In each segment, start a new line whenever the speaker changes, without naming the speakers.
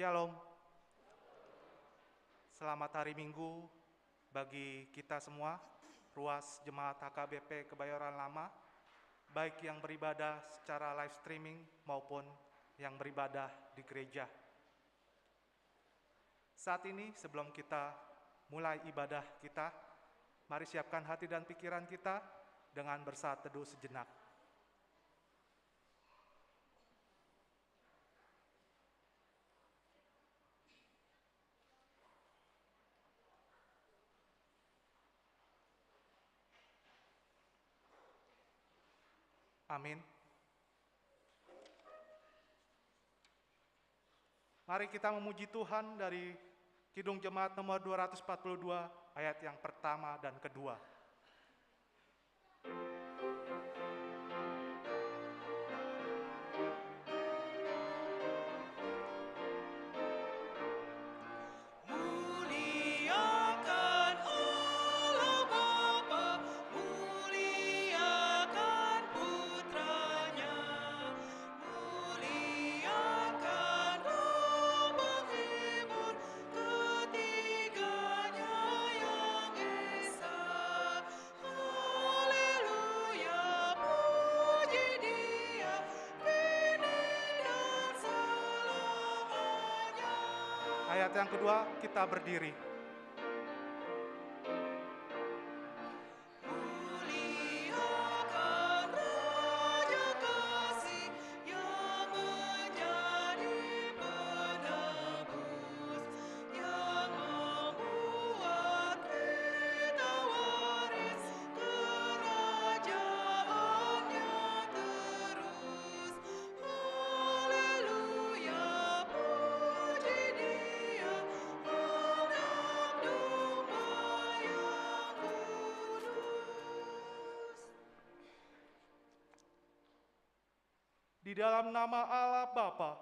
Shalom. Selamat hari Minggu bagi kita semua, Ruas Jemaat HKBP Kebayoran Lama, baik yang beribadah secara live streaming maupun yang beribadah di gereja. Saat ini sebelum kita mulai ibadah kita, mari siapkan hati dan pikiran kita dengan bersaat teduh sejenak. Amin. Mari kita memuji Tuhan dari Kidung Jemaat nomor 242 ayat yang pertama dan kedua. Ayat yang kedua, kita berdiri. Di dalam nama Allah Bapa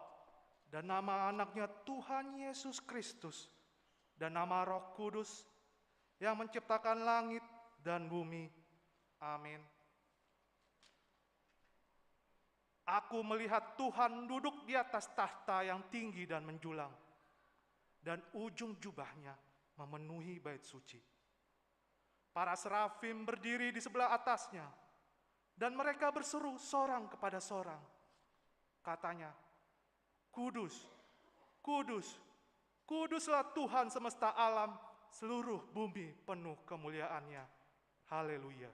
dan nama anaknya Tuhan Yesus Kristus dan nama Roh Kudus yang menciptakan langit dan bumi. Amin. Aku melihat Tuhan duduk di atas tahta yang tinggi dan menjulang, dan ujung jubahnya memenuhi bait suci. Para serafim berdiri di sebelah atasnya, dan mereka berseru sorang kepada sorang. Katanya, Kudus, Kudus, Kuduslah Tuhan semesta alam, seluruh bumi penuh kemuliaan-Nya. Haleluya.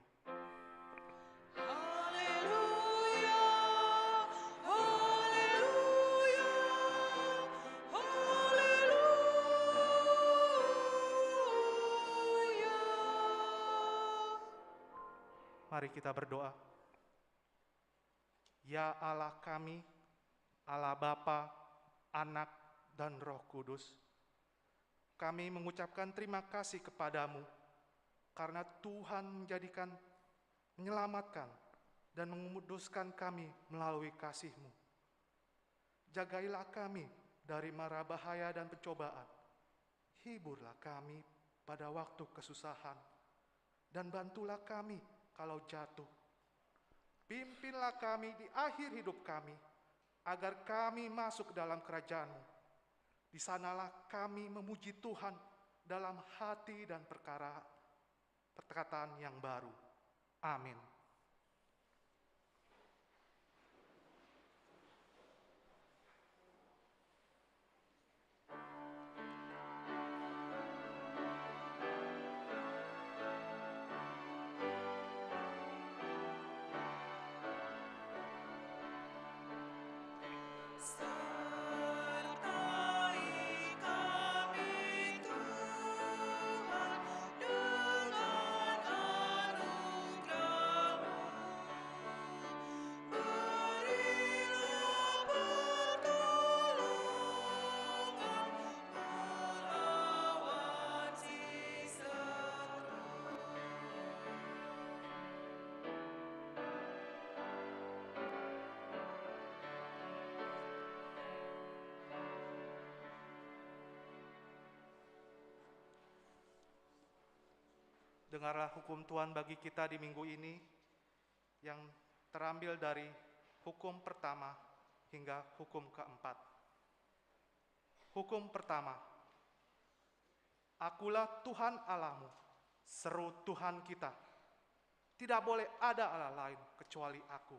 Haleluya, haleluya, haleluya.
Mari kita berdoa. Ya Allah kami, Allah Bapa, Anak, dan Roh Kudus, kami mengucapkan terima kasih kepadamu karena Tuhan menyelamatkan dan menguduskan kami melalui kasih-Mu. Jagailah kami dari mara bahaya dan pencobaan. Hiburlah kami pada waktu kesusahan dan bantulah kami kalau jatuh. Pimpinlah kami di akhir hidup kami, agar kami masuk dalam kerajaan-Mu. Di sanalah kami memuji Tuhan dalam hati dan perkataan yang baru. Amin.
Sertai kami Tuhan dengan anugerah-Mu. Berilah pertolongan melawan si seru.
Dengarlah hukum Tuhan bagi kita di minggu ini yang terambil dari hukum pertama hingga hukum keempat. Hukum pertama, Akulah Tuhan Allahmu, seru Tuhan kita. Tidak boleh ada Allah lain kecuali Aku.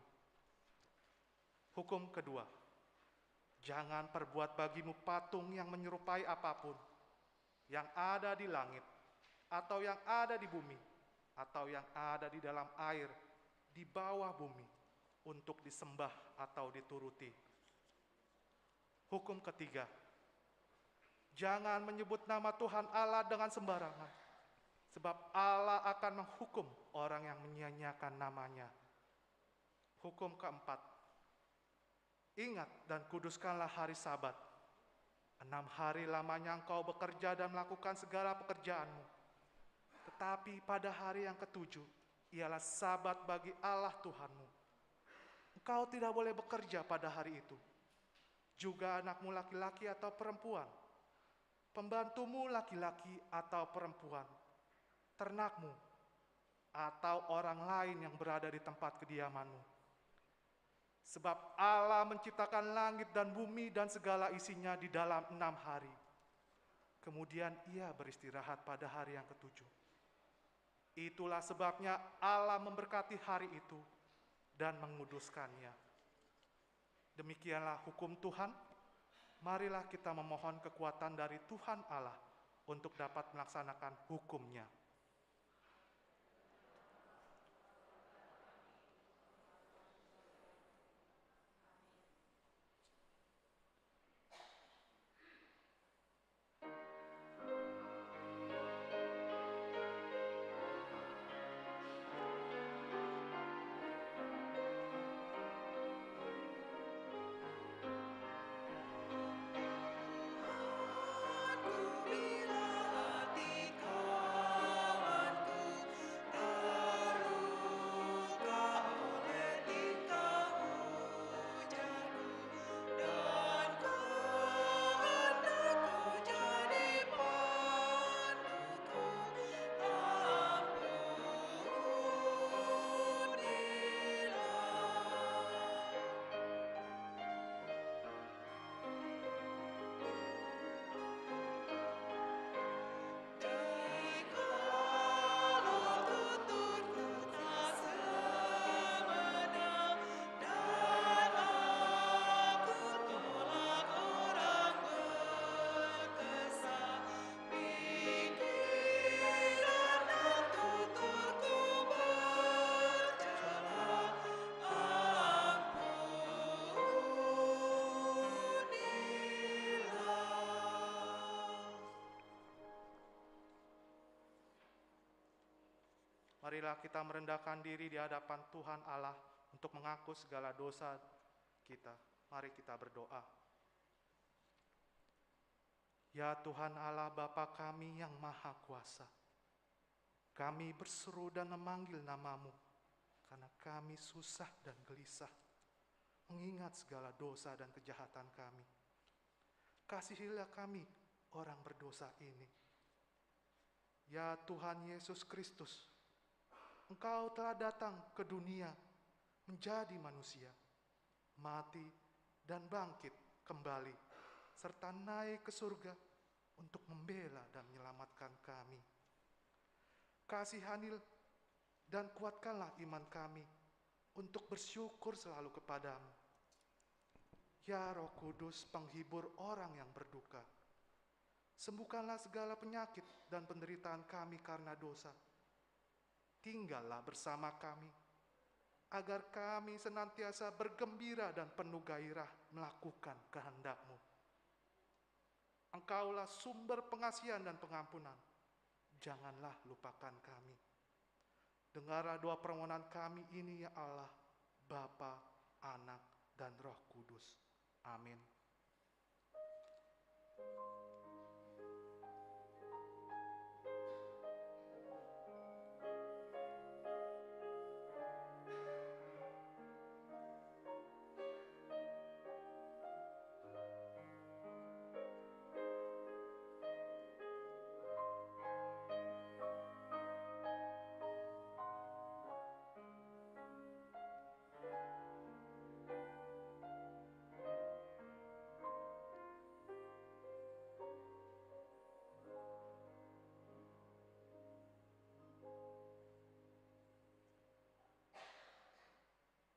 Hukum kedua, jangan perbuat bagimu patung yang menyerupai apapun, yang ada di langit, atau yang ada di bumi, atau yang ada di dalam air, di bawah bumi, untuk disembah atau dituruti. Hukum ketiga, jangan menyebut nama Tuhan Allah dengan sembarangan, sebab Allah akan menghukum orang yang menyia-nyiakan namanya. Hukum keempat, ingat dan kuduskanlah hari Sabat. 6 hari lamanya engkau bekerja dan melakukan segala pekerjaanmu. Tetapi pada hari yang ketujuh, ialah Sabat bagi Allah Tuhanmu. Engkau tidak boleh bekerja pada hari itu. Juga anakmu laki-laki atau perempuan, pembantumu laki-laki atau perempuan, ternakmu, atau orang lain yang berada di tempat kediamanmu. Sebab Allah menciptakan langit dan bumi dan segala isinya di dalam 6 hari. Kemudian ia beristirahat pada hari yang ketujuh. Itulah sebabnya Allah memberkati hari itu dan menguduskannya. Demikianlah hukum Tuhan. Marilah kita memohon kekuatan dari Tuhan Allah untuk dapat melaksanakan hukum-Nya.
Bila hati kawanku terluka oleh tingkah ujarku, dan kehendakku jadi panduku, jikalau tututku telah semena dan aku tolak orang berkesah, pikiran dan tuturku bercela, ampunilah.
Marilah kita merendahkan diri di hadapan Tuhan Allah untuk mengaku segala dosa kita. Mari kita berdoa. Ya Tuhan Allah Bapa kami yang Maha Kuasa, kami berseru dan memanggil nama-Mu karena kami susah dan gelisah mengingat segala dosa dan kejahatan kami. Kasihilah kami orang berdosa ini. Ya Tuhan Yesus Kristus, Engkau telah datang ke dunia menjadi manusia, mati dan bangkit kembali, serta naik ke surga untuk membela dan menyelamatkan kami. Kasihanilah dan kuatkanlah iman kami untuk bersyukur selalu kepadamu. Ya Roh Kudus, penghibur orang yang berduka, sembuhkanlah segala penyakit dan penderitaan kami karena dosa. Tinggallah bersama kami, agar kami senantiasa bergembira dan penuh gairah melakukan kehendak-Mu. Engkaulah sumber pengasihan dan pengampunan. Janganlah lupakan kami. Dengarlah doa permohonan kami ini ya Allah, Bapa, Anak, dan Roh Kudus. Amin.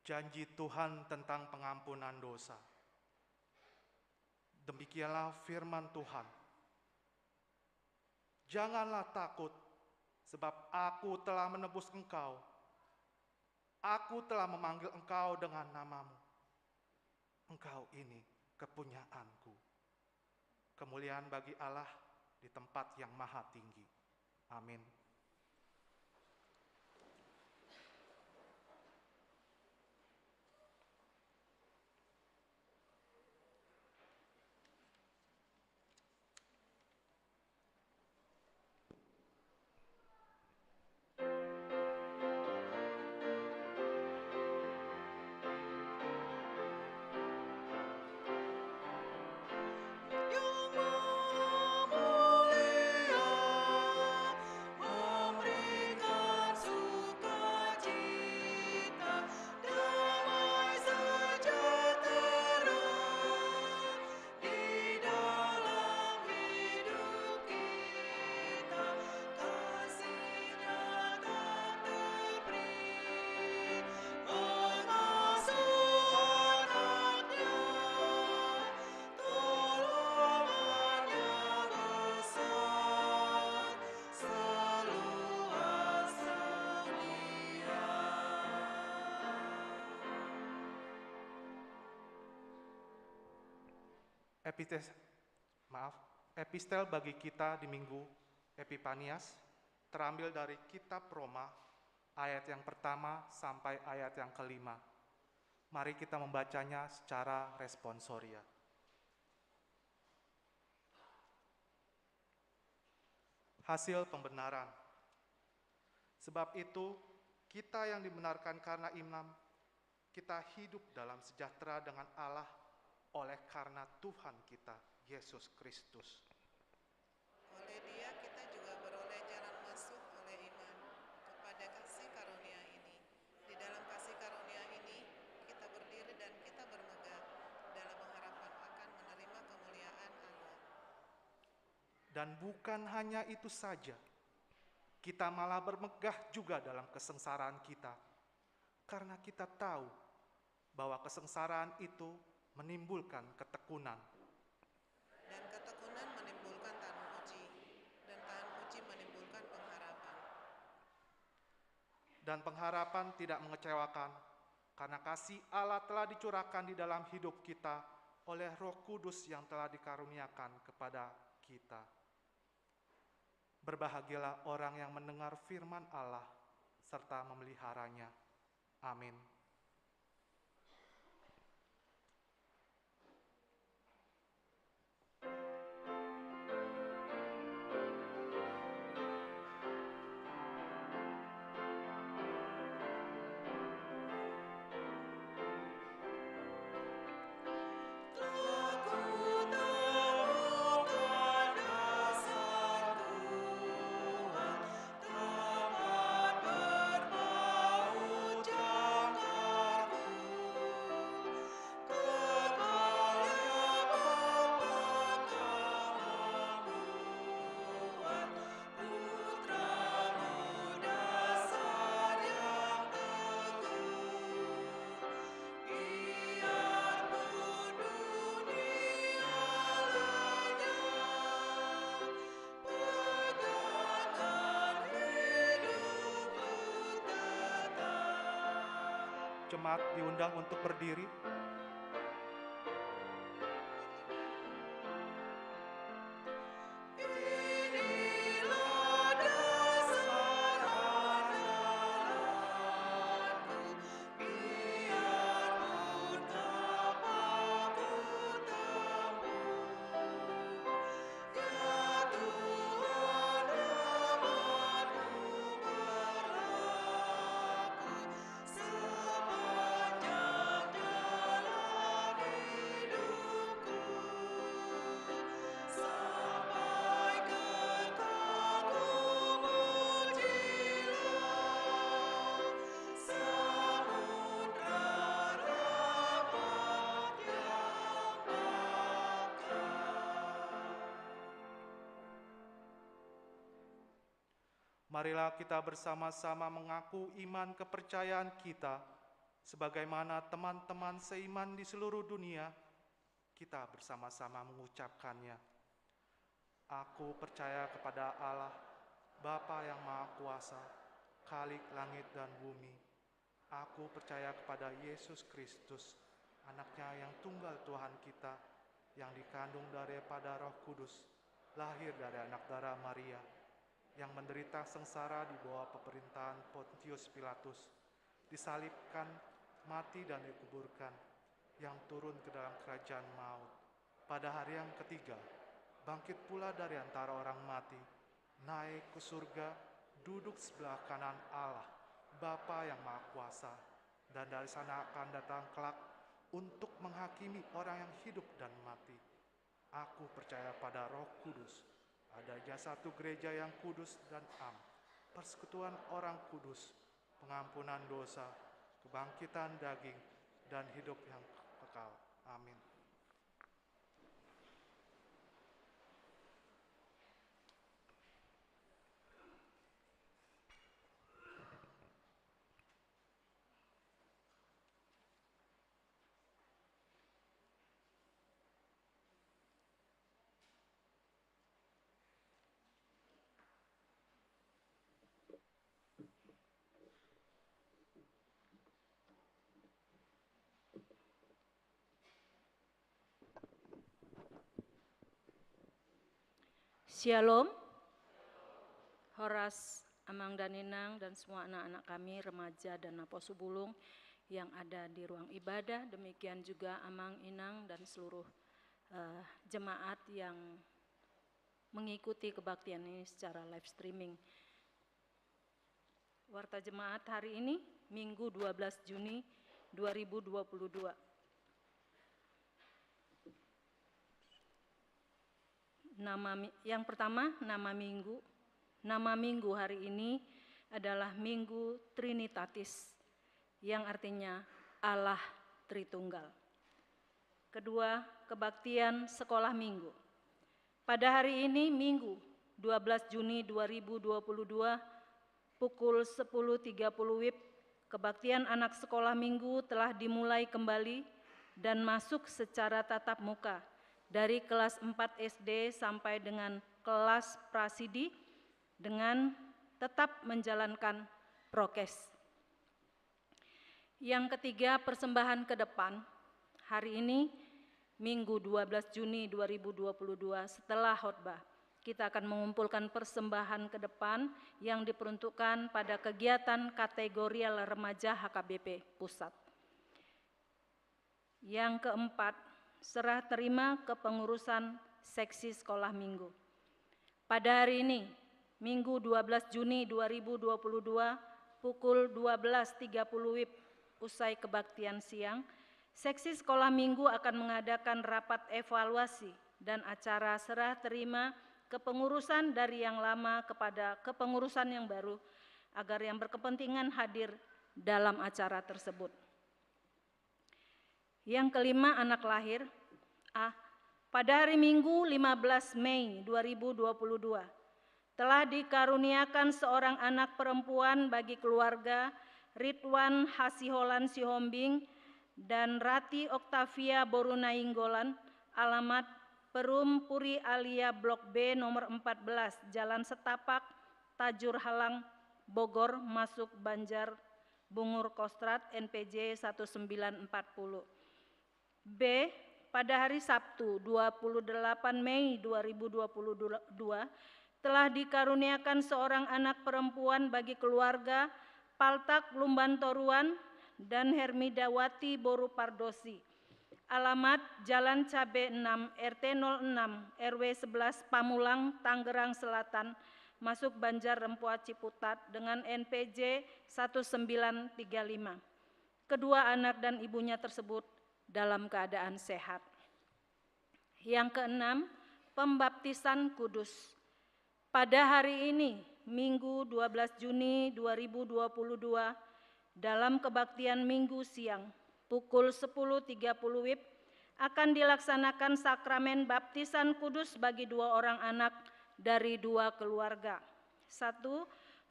Janji Tuhan tentang pengampunan dosa. Demikianlah firman Tuhan. Janganlah takut, sebab aku telah menebus engkau. Aku telah memanggil engkau dengan namamu. Engkau ini kepunyaanku. Kemuliaan bagi Allah di tempat yang maha tinggi. Amin. Epistel, epistel bagi kita di Minggu Epifanias terambil dari kitab Roma ayat yang pertama sampai ayat yang kelima. Mari kita membacanya secara responsoria. Hasil pembenaran. Sebab itu, kita yang dibenarkan karena iman, kita hidup dalam sejahtera dengan Allah oleh karena Tuhan kita, Yesus Kristus.
Oleh Dia kita juga beroleh jalan masuk oleh iman kepada kasih karunia ini. Di dalam kasih karunia ini kita berdiri dan kita bermegah dalam pengharapan akan menerima kemuliaan Allah.
Dan bukan hanya itu saja, kita malah bermegah juga dalam kesengsaraan kita, karena kita tahu bahwa kesengsaraan itu menimbulkan ketekunan.
Dan ketekunan menimbulkan tahan uji, dan tahan uji menimbulkan pengharapan.
Dan pengharapan tidak mengecewakan, karena kasih Allah telah dicurahkan di dalam hidup kita oleh Roh Kudus yang telah dikaruniakan kepada kita. Berbahagialah orang yang mendengar firman Allah serta memeliharanya. Amin. Jemaat diundang untuk berdiri.
Inilah dasar andalanku, biarpun tapaku tempuh. Ya Tuhan, firman-Mu berlaku sepanjang jalan hidupku, sampai kekal ku mujilah samudra rahmat yang bakar.
Marilah kita bersama-sama mengaku iman kepercayaan kita, sebagaimana teman-teman seiman di seluruh dunia, kita bersama-sama mengucapkannya. Aku percaya kepada Allah, Bapa yang Maha Kuasa, Khalik langit dan bumi. Aku percaya kepada Yesus Kristus, anaknya yang tunggal Tuhan kita, yang dikandung daripada Roh Kudus, lahir dari anak darah Maria, yang menderita sengsara di bawah pemerintahan Pontius Pilatus, disalibkan, mati dan dikuburkan, yang turun ke dalam kerajaan maut. Pada hari yang ketiga, bangkit pula dari antara orang mati, naik ke surga, duduk sebelah kanan Allah, Bapa yang Maha Kuasa, dan dari sana akan datang kelak untuk menghakimi orang yang hidup dan mati. Aku percaya pada Roh Kudus, adanya satu gereja yang kudus dan am, persekutuan orang kudus, pengampunan dosa, kebangkitan daging, dan hidup yang kekal. Amin.
Shalom, Horas, Amang dan Inang dan semua anak-anak kami, remaja dan Naposu Bulung yang ada di ruang ibadah, demikian juga Amang, Inang dan seluruh jemaat yang mengikuti kebaktian ini secara live streaming. Warta jemaat hari ini, Minggu 12 Juni 2022. Yang pertama, nama minggu. Nama minggu hari ini adalah Minggu Trinitatis, yang artinya Allah Tritunggal. Kedua, kebaktian sekolah minggu. Pada hari ini, Minggu 12 Juni 2022, pukul 10.30 WIB, kebaktian anak sekolah minggu telah dimulai kembali dan masuk secara tatap muka dari kelas 4 SD sampai dengan kelas prasidi dengan tetap menjalankan prokes. Yang ketiga, persembahan ke depan. Hari ini, Minggu 12 Juni 2022, setelah khotbah, kita akan mengumpulkan persembahan ke depan yang diperuntukkan pada kegiatan kategorial remaja HKBP Pusat. Yang keempat, serah terima kepengurusan seksi sekolah minggu. Pada hari ini, Minggu 12 Juni 2022, pukul 12.30 WIB, usai kebaktian siang, seksi sekolah minggu akan mengadakan rapat evaluasi dan acara serah terima kepengurusan dari yang lama kepada kepengurusan yang baru, agar yang berkepentingan hadir dalam acara tersebut. Yang kelima, anak lahir. Pada hari Minggu 15 Mei 2022, telah dikaruniakan seorang anak perempuan bagi keluarga Ridwan Hasiholan Sihombing dan Rati Oktavia Borunainggolan, alamat Perum Puri Alia Blok B nomor 14, Jalan Setapak, Tajur Halang, Bogor, masuk Banjar Bungur Kostrat, NPJ 1940. B. Pada hari Sabtu 28 Mei 2022 telah dikaruniakan seorang anak perempuan bagi keluarga Paltak Lumbantoruan dan Hermidawati Boru Pardosi. Alamat Jalan Cabe 6 RT 06 RW 11 Pamulang, Tangerang Selatan, masuk Banjar Rempoa Ciputat dengan NPJ 1935. Kedua anak dan ibunya tersebut dalam keadaan sehat. Yang keenam, pembaptisan kudus. Pada hari ini, Minggu 12 Juni 2022, dalam kebaktian Minggu siang, pukul 10.30 WIB, akan dilaksanakan sakramen baptisan kudus bagi 2 orang anak dari 2 keluarga. 1.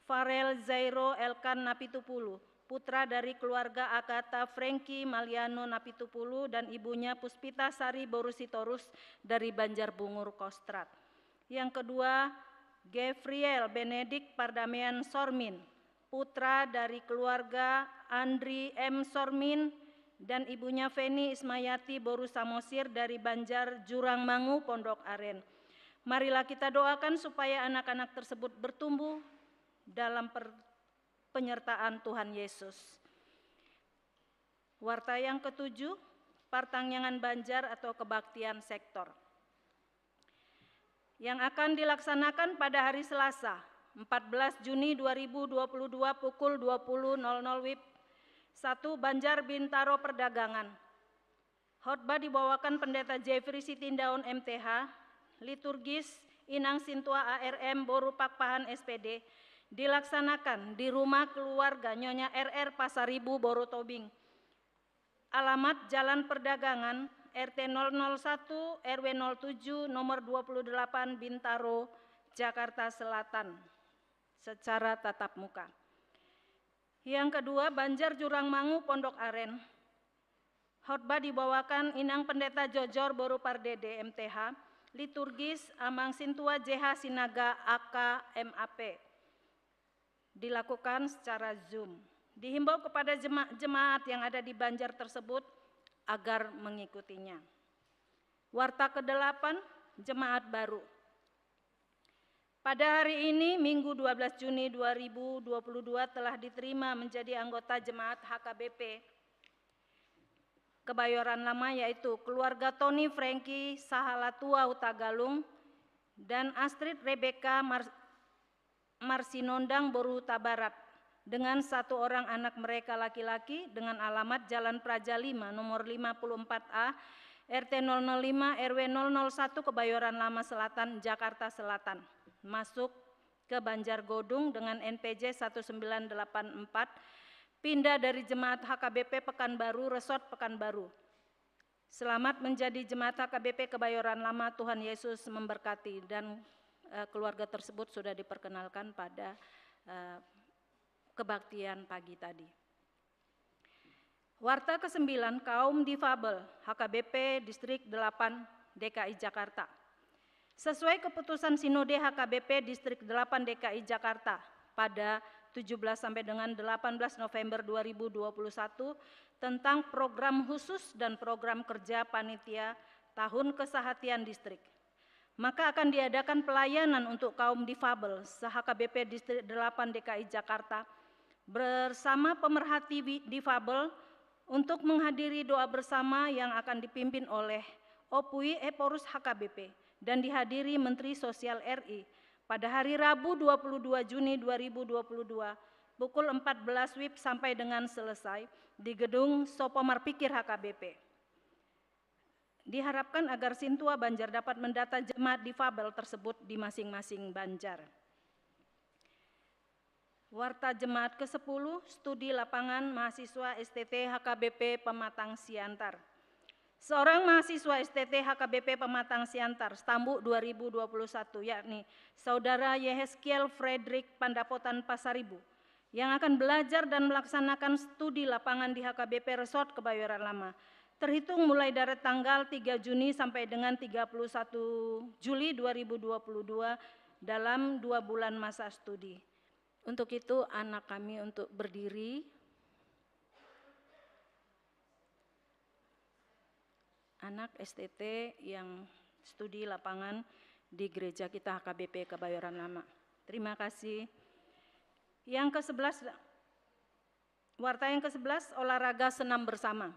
Farel Zairo Elkan Napitupulu, putra dari keluarga Akata Franky Maliano Napitupulu dan ibunya Puspita Sari Borusitorus dari Banjarbungur Kostrat. Yang kedua, Gabriel Benedik Pardamian Sormin, putra dari keluarga Andri M. Sormin dan ibunya Feni Ismayati Boru Samosir dari Banjar Jurangmangu Pondok Aren. Marilah kita doakan supaya anak-anak tersebut bertumbuh dalam penyertaan Tuhan Yesus. Warta yang ketujuh, Partangyangan Banjar atau kebaktian sektor, yang akan dilaksanakan pada hari Selasa 14 Juni 2022 pukul 20.00 WIB. 1. Banjar Bintaro Perdagangan. Khotbah dibawakan Pendeta Jeffrey Sitindaun MTH, liturgis Inang Sintua ARM Boru Pakpahan SPD, dilaksanakan di rumah keluarga Nyonya RR Pasaribu Boru Tobing. Alamat Jalan Perdagangan RT 001 RW 07 nomor 28 Bintaro, Jakarta Selatan, secara tatap muka. Yang kedua, Banjar Jurangmangu Pondok Aren. Khotbah dibawakan Inang Pendeta Jojor Boru Pardede MTH, liturgis Amang Sintua JH Sinaga AK MAP. Dilakukan secara Zoom. Dihimbau kepada jemaat yang ada di Banjar tersebut agar mengikutinya. Warta ke-8, jemaat baru. Pada hari ini, Minggu 12 Juni 2022 telah diterima menjadi anggota Jemaat HKBP Kebayoran Lama, yaitu keluarga Tony Franky Sahalatua Utagalung dan Astrid Rebecca Marsinondang Boruta Barat dengan 1 orang anak mereka laki-laki dengan alamat Jalan Praja 5 nomor 54A RT 005 RW 001 Kebayoran Lama Selatan, Jakarta Selatan, masuk ke Banjargodung dengan NPJ 1984, pindah dari Jemaat HKBP Pekanbaru, Resort Pekanbaru. Selamat menjadi Jemaat HKBP Kebayoran Lama, Tuhan Yesus memberkati. Dan keluarga tersebut sudah diperkenalkan pada kebaktian pagi tadi. Warta ke-9, kaum difabel HKBP Distrik 8 DKI Jakarta. Sesuai keputusan Sinode HKBP Distrik 8 DKI Jakarta pada 17 sampai dengan 18 November 2021 tentang program khusus dan program kerja panitia tahun kesehatian distrik. Maka akan diadakan pelayanan untuk kaum difabel se-HKBP Distrik 8 DKI Jakarta bersama pemerhati difabel untuk menghadiri doa bersama yang akan dipimpin oleh Opui Eporus HKBP dan dihadiri Menteri Sosial RI pada hari Rabu 22 Juni 2022 pukul 14 WIB sampai dengan selesai di Gedung Sopomar Pikir HKBP. Diharapkan agar Sintua Banjar dapat mendata jemaat difabel tersebut di masing-masing Banjar. Warta Jemaat ke-10, studi lapangan mahasiswa STT HKBP Pematang Siantar. Seorang mahasiswa STT HKBP Pematang Siantar, Stambu 2021, yakni Saudara Yehezkiel Frederick Pandapotan Pasaribu, yang akan belajar dan melaksanakan studi lapangan di HKBP Resort Kebayoran Lama, terhitung mulai dari tanggal 3 Juni sampai dengan 31 Juli 2022 dalam 2 bulan masa studi. Untuk itu anak kami untuk berdiri. Anak STT yang studi lapangan di gereja kita HKBP Kebayoran Lama. Terima kasih. Yang ke-11, warta yang ke-11, olahraga senam bersama.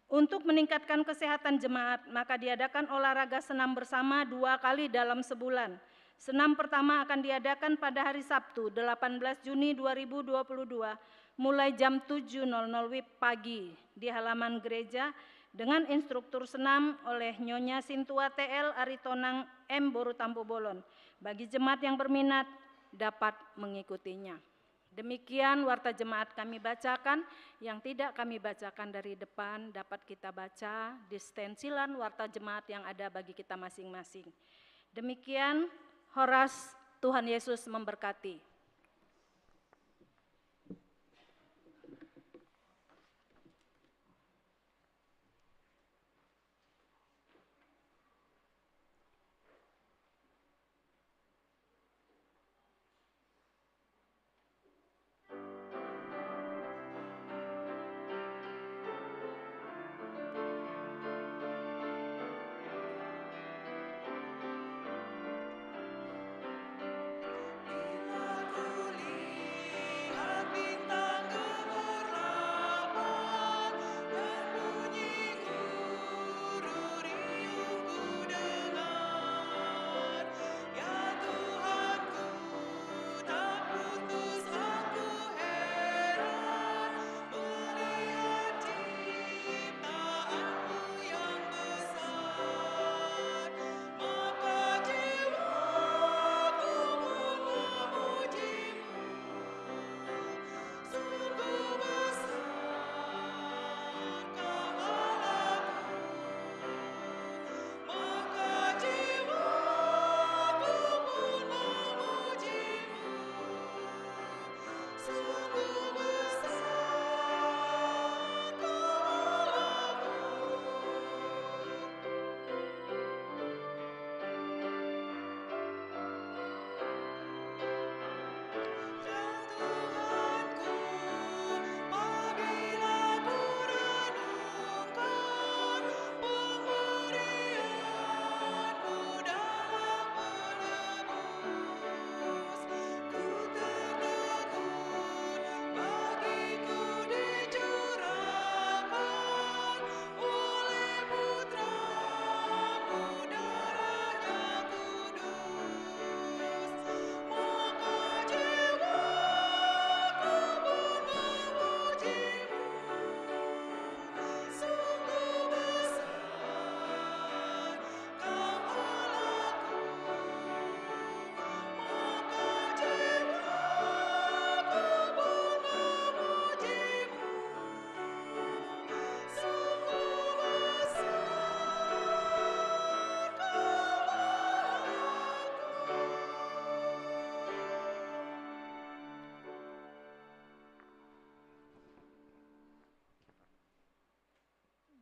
Untuk meningkatkan kesehatan jemaat, maka diadakan olahraga senam bersama 2 kali dalam sebulan. Senam pertama akan diadakan pada hari Sabtu 18 Juni 2022 mulai jam 7.00 WIB pagi di halaman gereja dengan instruktur senam oleh Nyonya Sintua TL Aritonang M. Borutampo Bolon. Bagi jemaat yang berminat dapat mengikutinya. Demikian warta jemaat kami bacakan, yang tidak kami bacakan dari depan dapat kita baca di stensilan warta jemaat yang ada bagi kita masing-masing. Demikian, Horas, Tuhan Yesus memberkati.
Bila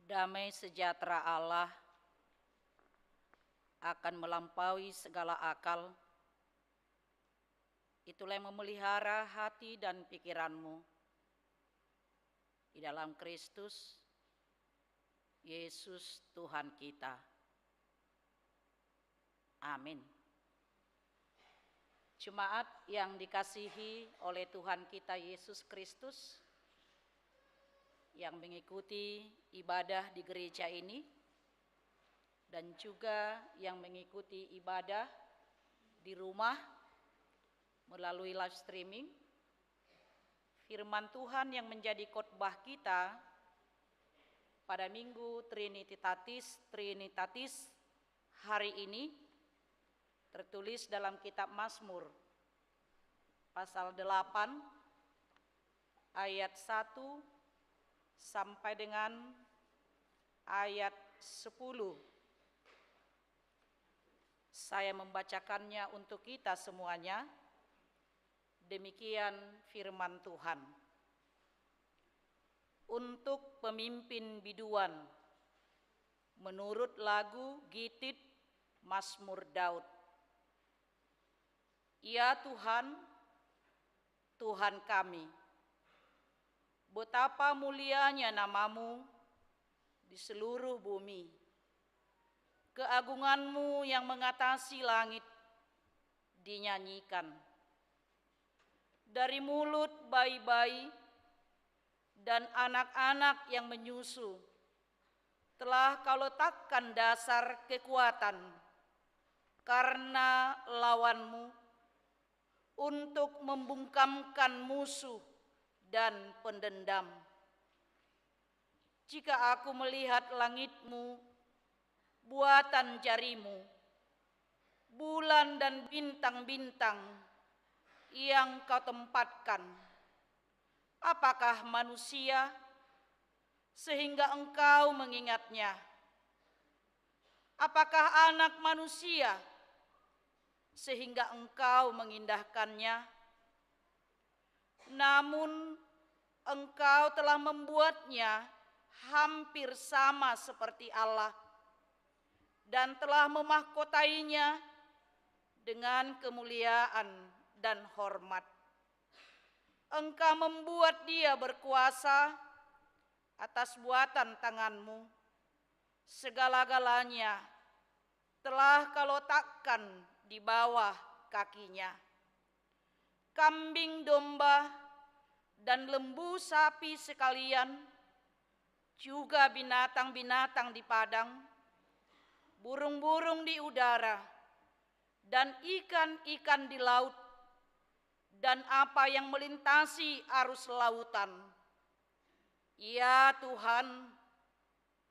Damai sejahtera Allah akan melampaui segala akal. Itulah yang memelihara hati dan pikiranmu di dalam Kristus Yesus Tuhan kita. Amin. Jemaat yang dikasihi oleh Tuhan kita Yesus Kristus, yang mengikuti ibadah di gereja ini dan juga yang mengikuti ibadah di rumah melalui live streaming, firman Tuhan yang menjadi khotbah kita pada Minggu Trinitatis hari ini tertulis dalam kitab Mazmur pasal 8 ayat 1 sampai dengan ayat 10. Saya membacakannya untuk kita semuanya. Demikian firman Tuhan. Untuk pemimpin biduan, menurut lagu Gitit Mazmur Daud. Ya Tuhan, Tuhan kami, betapa mulianya namamu di seluruh bumi. Keagunganmu yang mengatasi langit dinyanyikan. Dari mulut bayi-bayi dan anak-anak yang menyusu, telah kau letakkan dasar kekuatan karena lawanmu, untuk membungkamkan musuh dan pendendam. Jika aku melihat langitmu, buatan jarimu, bulan dan bintang-bintang yang kau tempatkan, apakah manusia sehingga engkau mengingatnya? Apakah anak manusia sehingga engkau mengindahkannya? Namun engkau telah membuatnya hampir sama seperti Allah dan telah memahkotainya dengan kemuliaan dan hormat. Engkau membuat dia berkuasa atas buatan tanganmu. Segala-galanya telah kau letakkan di bawah kakinya. Kambing domba dan lembu sapi sekalian, juga binatang-binatang di padang, burung-burung di udara, dan ikan-ikan di laut, dan apa yang melintasi arus lautan. Ya Tuhan,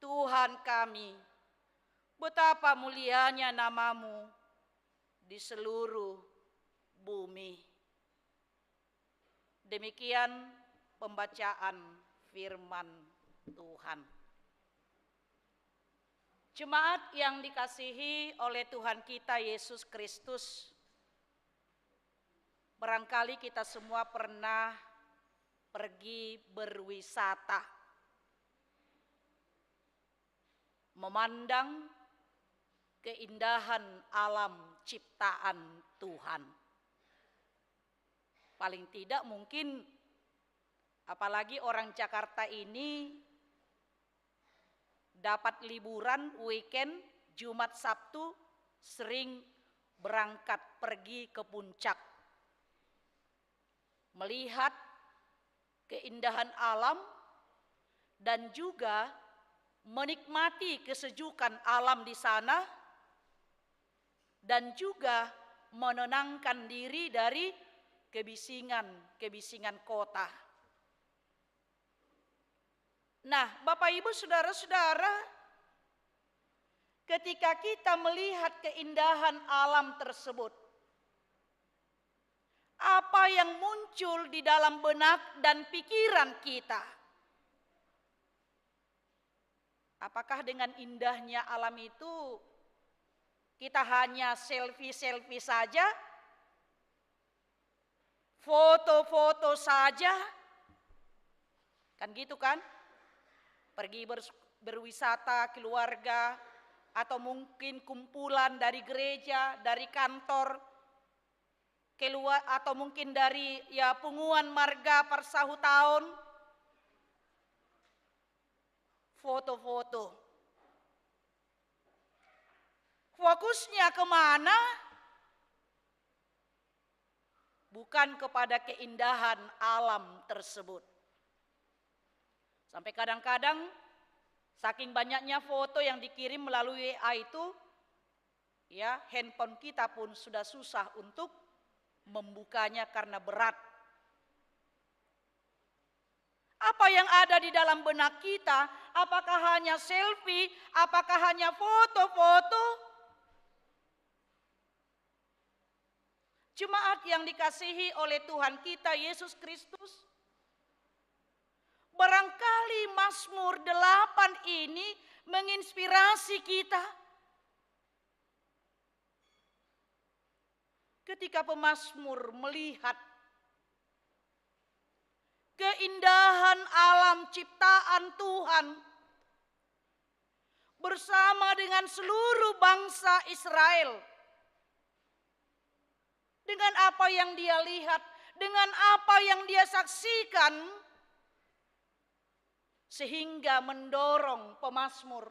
Tuhan kami, betapa mulianya namamu di seluruh bumi. Demikian pembacaan firman Tuhan. Jemaat yang dikasihi oleh Tuhan kita Yesus Kristus, barangkali kita semua pernah pergi berwisata, memandang keindahan alam ciptaan Tuhan. Paling tidak mungkin, apalagi orang Jakarta ini dapat liburan weekend, Jumat Sabtu sering berangkat pergi ke puncak. Melihat keindahan alam dan juga menikmati kesejukan alam di sana dan juga menenangkan diri dari kebisingan kota. Nah, Bapak Ibu Saudara-saudara, ketika kita melihat keindahan alam tersebut, apa yang muncul di dalam benak dan pikiran kita? Apakah dengan indahnya alam itu kita hanya selfie-selfie saja? Foto-foto saja? Kan gitu kan? Pergi berwisata keluarga, atau mungkin kumpulan dari gereja, dari kantor, keluar, atau mungkin dari punguan marga persahu tahun, foto-foto. Fokusnya kemana? Bukan kepada keindahan alam tersebut. Sampai kadang-kadang saking banyaknya foto yang dikirim melalui WA itu, handphone kita pun sudah susah untuk membukanya karena berat. Apa yang ada di dalam benak kita? Apakah hanya selfie? Apakah hanya foto-foto? Jemaat yang dikasihi oleh Tuhan kita Yesus Kristus, barangkali Mazmur 8 ini menginspirasi kita. Ketika pemazmur melihat keindahan alam ciptaan Tuhan bersama dengan seluruh bangsa Israel, dengan apa yang dia lihat, dengan apa yang dia saksikan, sehingga mendorong pemazmur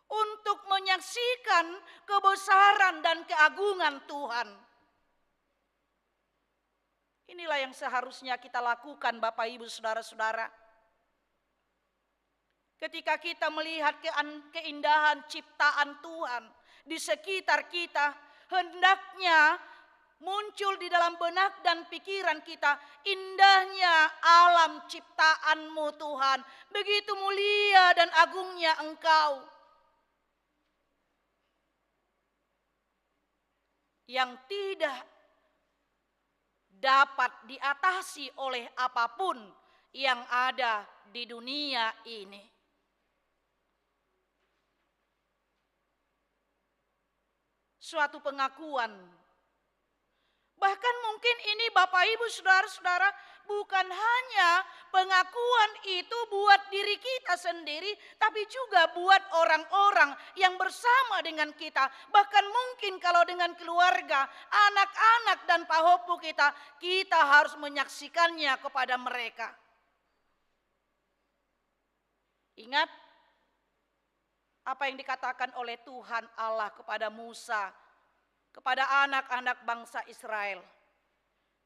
untuk menyaksikan kebesaran dan keagungan Tuhan. Inilah yang seharusnya kita lakukan, Bapak Ibu Saudara-saudara. Ketika kita melihat keindahan ciptaan Tuhan di sekitar kita, hendaknya muncul di dalam benak dan pikiran kita, indahnya alam ciptaan-Mu Tuhan, begitu mulia dan agungnya Engkau, yang tidak dapat diatasi oleh apapun yang ada di dunia ini. Suatu pengakuan. Bahkan mungkin ini Bapak Ibu Saudara-saudara, bukan hanya pengakuan itu buat diri kita sendiri, tapi juga buat orang-orang yang bersama dengan kita. Bahkan mungkin kalau dengan keluarga, anak-anak dan pahopu kita, kita harus menyaksikannya kepada mereka. Ingat apa yang dikatakan oleh Tuhan Allah kepada Musa, kepada anak-anak bangsa Israel.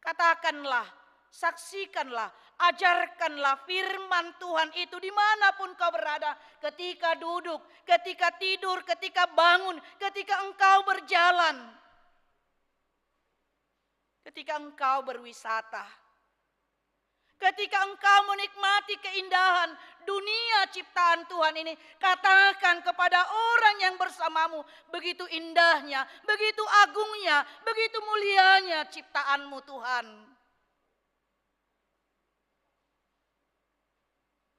Katakanlah, saksikanlah, ajarkanlah firman Tuhan itu dimanapun kau berada. Ketika duduk, ketika tidur, ketika bangun, ketika engkau berjalan, ketika engkau berwisata, ketika engkau menikmati keindahan dunia ciptaan Tuhan ini, katakan kepada orang yang bersamamu, begitu indahnya, begitu agungnya, begitu mulianya ciptaan-Mu Tuhan.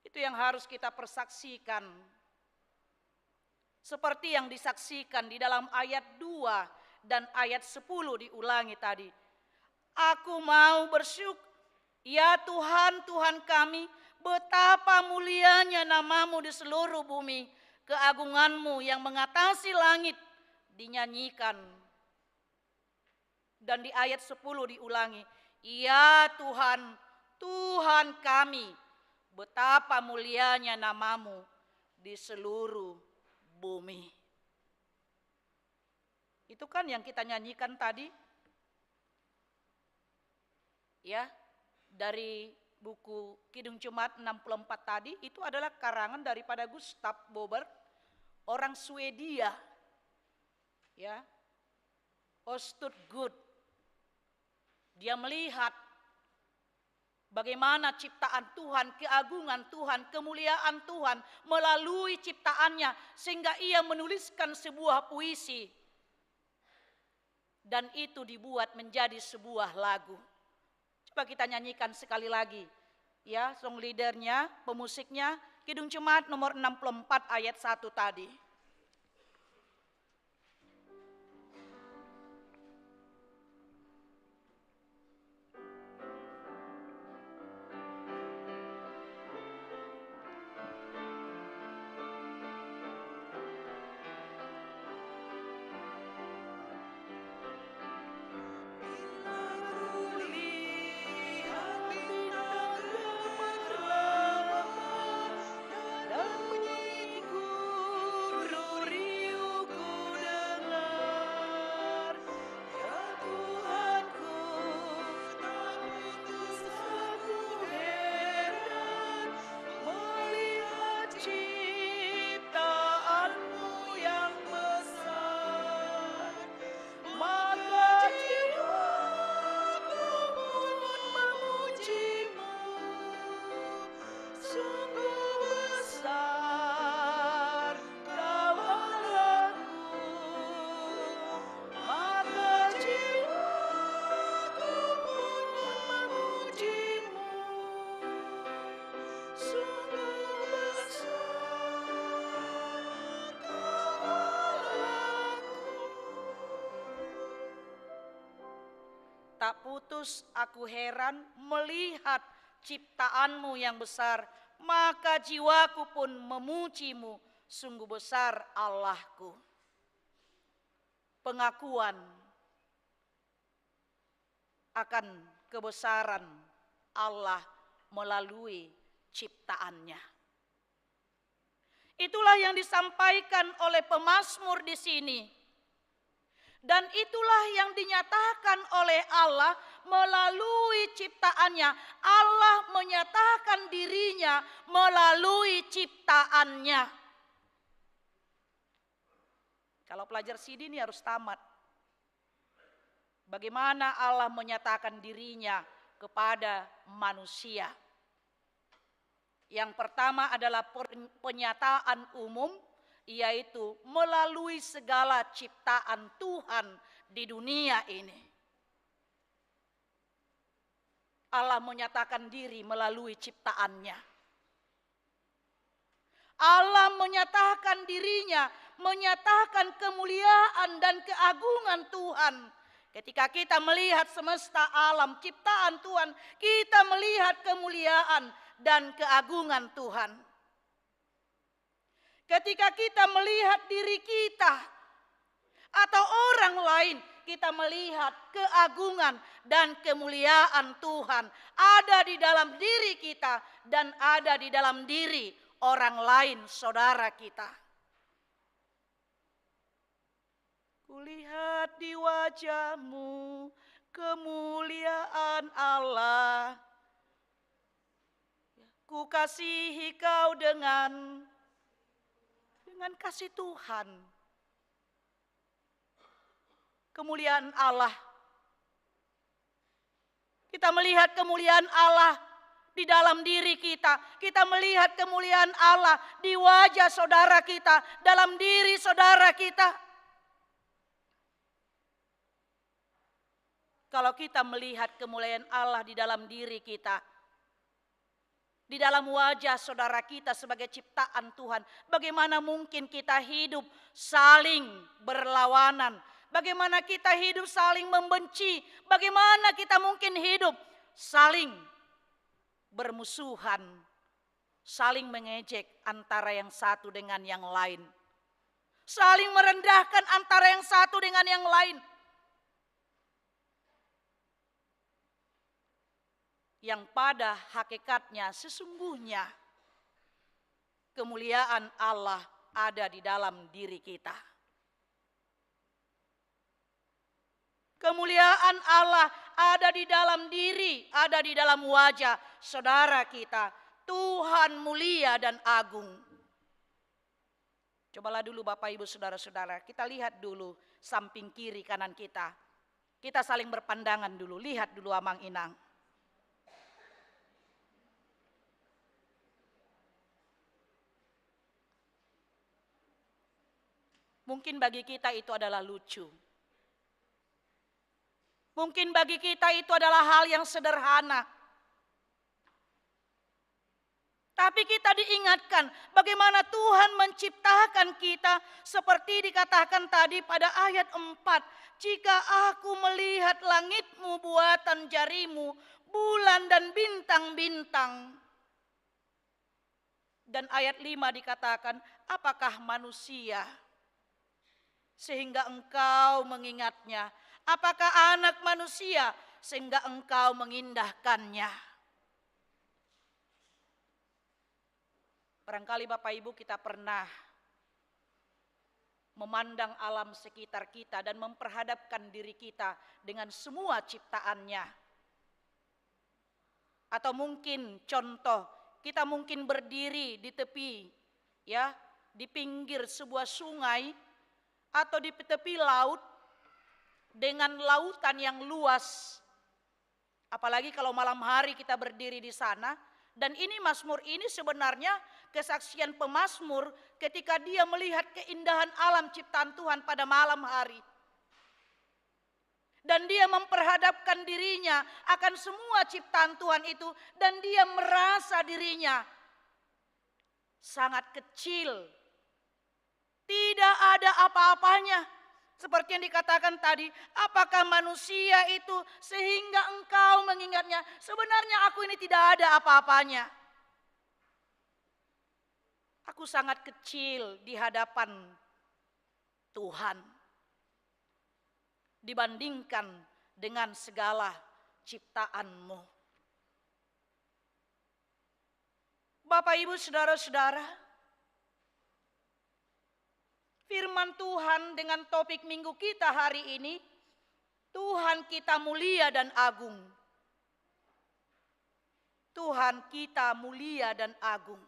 Itu yang harus kita persaksikan. Seperti yang disaksikan di dalam ayat 2 dan ayat 10 diulangi tadi. Aku mau bersyukur, ya Tuhan, Tuhan kami, betapa mulianya nama-Mu di seluruh bumi. Keagungan-Mu yang mengatasi langit dinyanyikan. Dan di ayat 10 diulangi, ya Tuhan, Tuhan kami, betapa mulianya nama-Mu di seluruh bumi. Itu kan yang kita nyanyikan tadi. Ya, dari buku Kidung Jemaat 64 tadi, itu adalah karangan daripada Gustav Boberg, orang Swedia. Ya. Ostud Good. Dia melihat bagaimana ciptaan Tuhan, keagungan Tuhan, kemuliaan Tuhan melalui ciptaannya, sehingga ia menuliskan sebuah puisi. Dan itu dibuat menjadi sebuah lagu. Coba kita nyanyikan sekali lagi. Ya, song leadernya, pemusiknya, Kidung Jemaat nomor 64 ayat 1 tadi. putus aku heran melihat ciptaanmu yang besar, maka jiwaku pun memujimu, sungguh besar Allahku. Pengakuan akan kebesaran Allah melalui ciptaannya. Itulah yang disampaikan oleh pemazmur di sini. Dan itulah yang dinyatakan oleh Allah melalui ciptaannya. Allah menyatakan dirinya melalui ciptaannya. Kalau pelajar CD ini harus tamat. Bagaimana Allah menyatakan dirinya kepada manusia. Yang pertama adalah penyataan umum, yaitu melalui segala ciptaan Tuhan di dunia ini. Allah menyatakan diri melalui ciptaannya. Allah menyatakan dirinya, menyatakan kemuliaan dan keagungan Tuhan. Ketika kita melihat semesta alam, ciptaan Tuhan, kita melihat kemuliaan dan keagungan Tuhan. Ketika kita melihat diri kita atau orang lain, kita melihat keagungan dan kemuliaan Tuhan ada di dalam diri kita dan ada di dalam diri orang lain, saudara kita. Kulihat di wajahmu kemuliaan Allah. Ku kasihi kau dengan kasih Tuhan. Kemuliaan Allah. Kita melihat kemuliaan Allah di dalam diri kita. Kita melihat kemuliaan Allah di wajah saudara kita, dalam diri saudara kita. Kalau kita melihat kemuliaan Allah di dalam diri kita, di dalam wajah saudara kita sebagai ciptaan Tuhan, bagaimana mungkin kita hidup saling berlawanan? Bagaimana kita hidup saling membenci? Bagaimana kita mungkin hidup saling bermusuhan, saling mengejek antara yang satu dengan yang lain, saling merendahkan antara yang satu dengan yang lain? Yang pada hakikatnya sesungguhnya kemuliaan Allah ada di dalam diri kita. Kemuliaan Allah ada di dalam diri, ada di dalam wajah saudara kita. Tuhan mulia dan agung. Cobalah dulu Bapak Ibu saudara-saudara, kita lihat dulu samping kiri kanan kita. Kita saling berpandangan dulu, lihat dulu Amang Inang. Mungkin bagi kita itu adalah lucu. Mungkin bagi kita itu adalah hal yang sederhana. Tapi kita diingatkan bagaimana Tuhan menciptakan kita seperti dikatakan tadi pada ayat 4. Jika aku melihat langitmu buatan jarimu, bulan dan bintang-bintang. Dan ayat 5 dikatakan, apakah manusia sehingga engkau mengingatnya? Apakah anak manusia sehingga engkau mengindahkannya? Barangkali Bapak Ibu kita pernah memandang alam sekitar kita dan memperhadapkan diri kita dengan semua ciptaannya. Atau mungkin contoh, kita mungkin berdiri di tepi, ya, di pinggir sebuah sungai, atau di tepi laut dengan lautan yang luas. Apalagi kalau malam hari kita berdiri di sana. Dan ini mazmur ini sebenarnya kesaksian pemazmur ketika dia melihat keindahan alam ciptaan Tuhan pada malam hari. Dan dia memperhadapkan dirinya akan semua ciptaan Tuhan itu. Dan dia merasa dirinya sangat kecil. Tidak ada apa-apanya. Seperti yang dikatakan tadi, apakah manusia itu sehingga engkau mengingatnya? Sebenarnya aku ini tidak ada apa-apanya. Aku sangat kecil di hadapan Tuhan dibandingkan dengan segala ciptaanmu. Bapak, Ibu, saudara-saudara, firman Tuhan dengan topik minggu kita hari ini, Tuhan kita mulia dan agung. Tuhan kita mulia dan agung.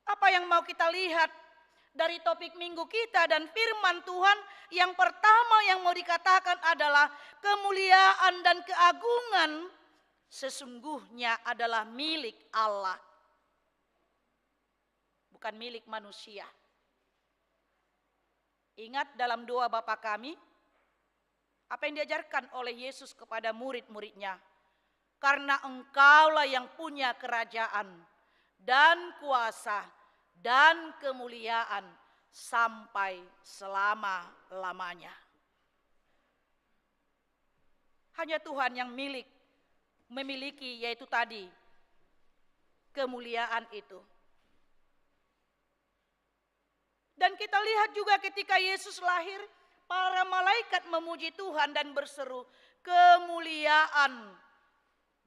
Apa yang mau kita lihat dari topik minggu kita dan firman Tuhan? Yang pertama yang mau dikatakan adalah kemuliaan dan keagungan sesungguhnya adalah milik Allah, bukan milik manusia. Ingat dalam doa Bapa kami, apa yang diajarkan oleh Yesus kepada murid-muridnya. Karena engkaulah yang punya kerajaan dan kuasa dan kemuliaan sampai selama-lamanya. Hanya Tuhan yang memiliki yaitu tadi kemuliaan itu. Dan kita lihat juga ketika Yesus lahir, para malaikat memuji Tuhan dan berseru, kemuliaan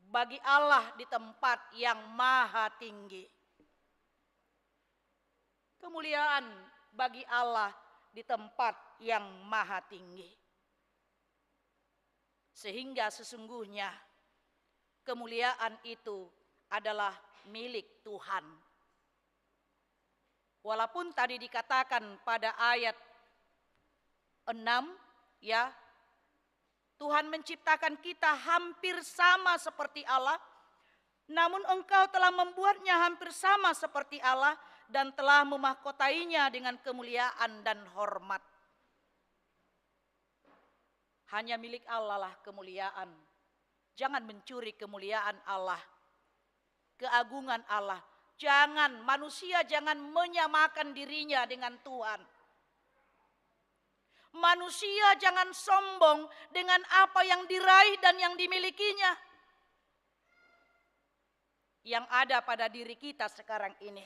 bagi Allah di tempat yang maha tinggi. Kemuliaan bagi Allah di tempat yang maha tinggi. Sehingga sesungguhnya kemuliaan itu adalah milik Tuhan. Walaupun tadi dikatakan pada ayat 6, ya, Tuhan menciptakan kita hampir sama seperti Allah, namun engkau telah membuatnya hampir sama seperti Allah dan telah memahkotainya dengan kemuliaan dan hormat. Hanya milik Allah lah kemuliaan. Jangan mencuri kemuliaan Allah, keagungan Allah. Manusia jangan menyamakan dirinya dengan Tuhan. Manusia jangan sombong dengan apa yang diraih dan yang dimilikinya. Yang ada pada diri kita sekarang ini.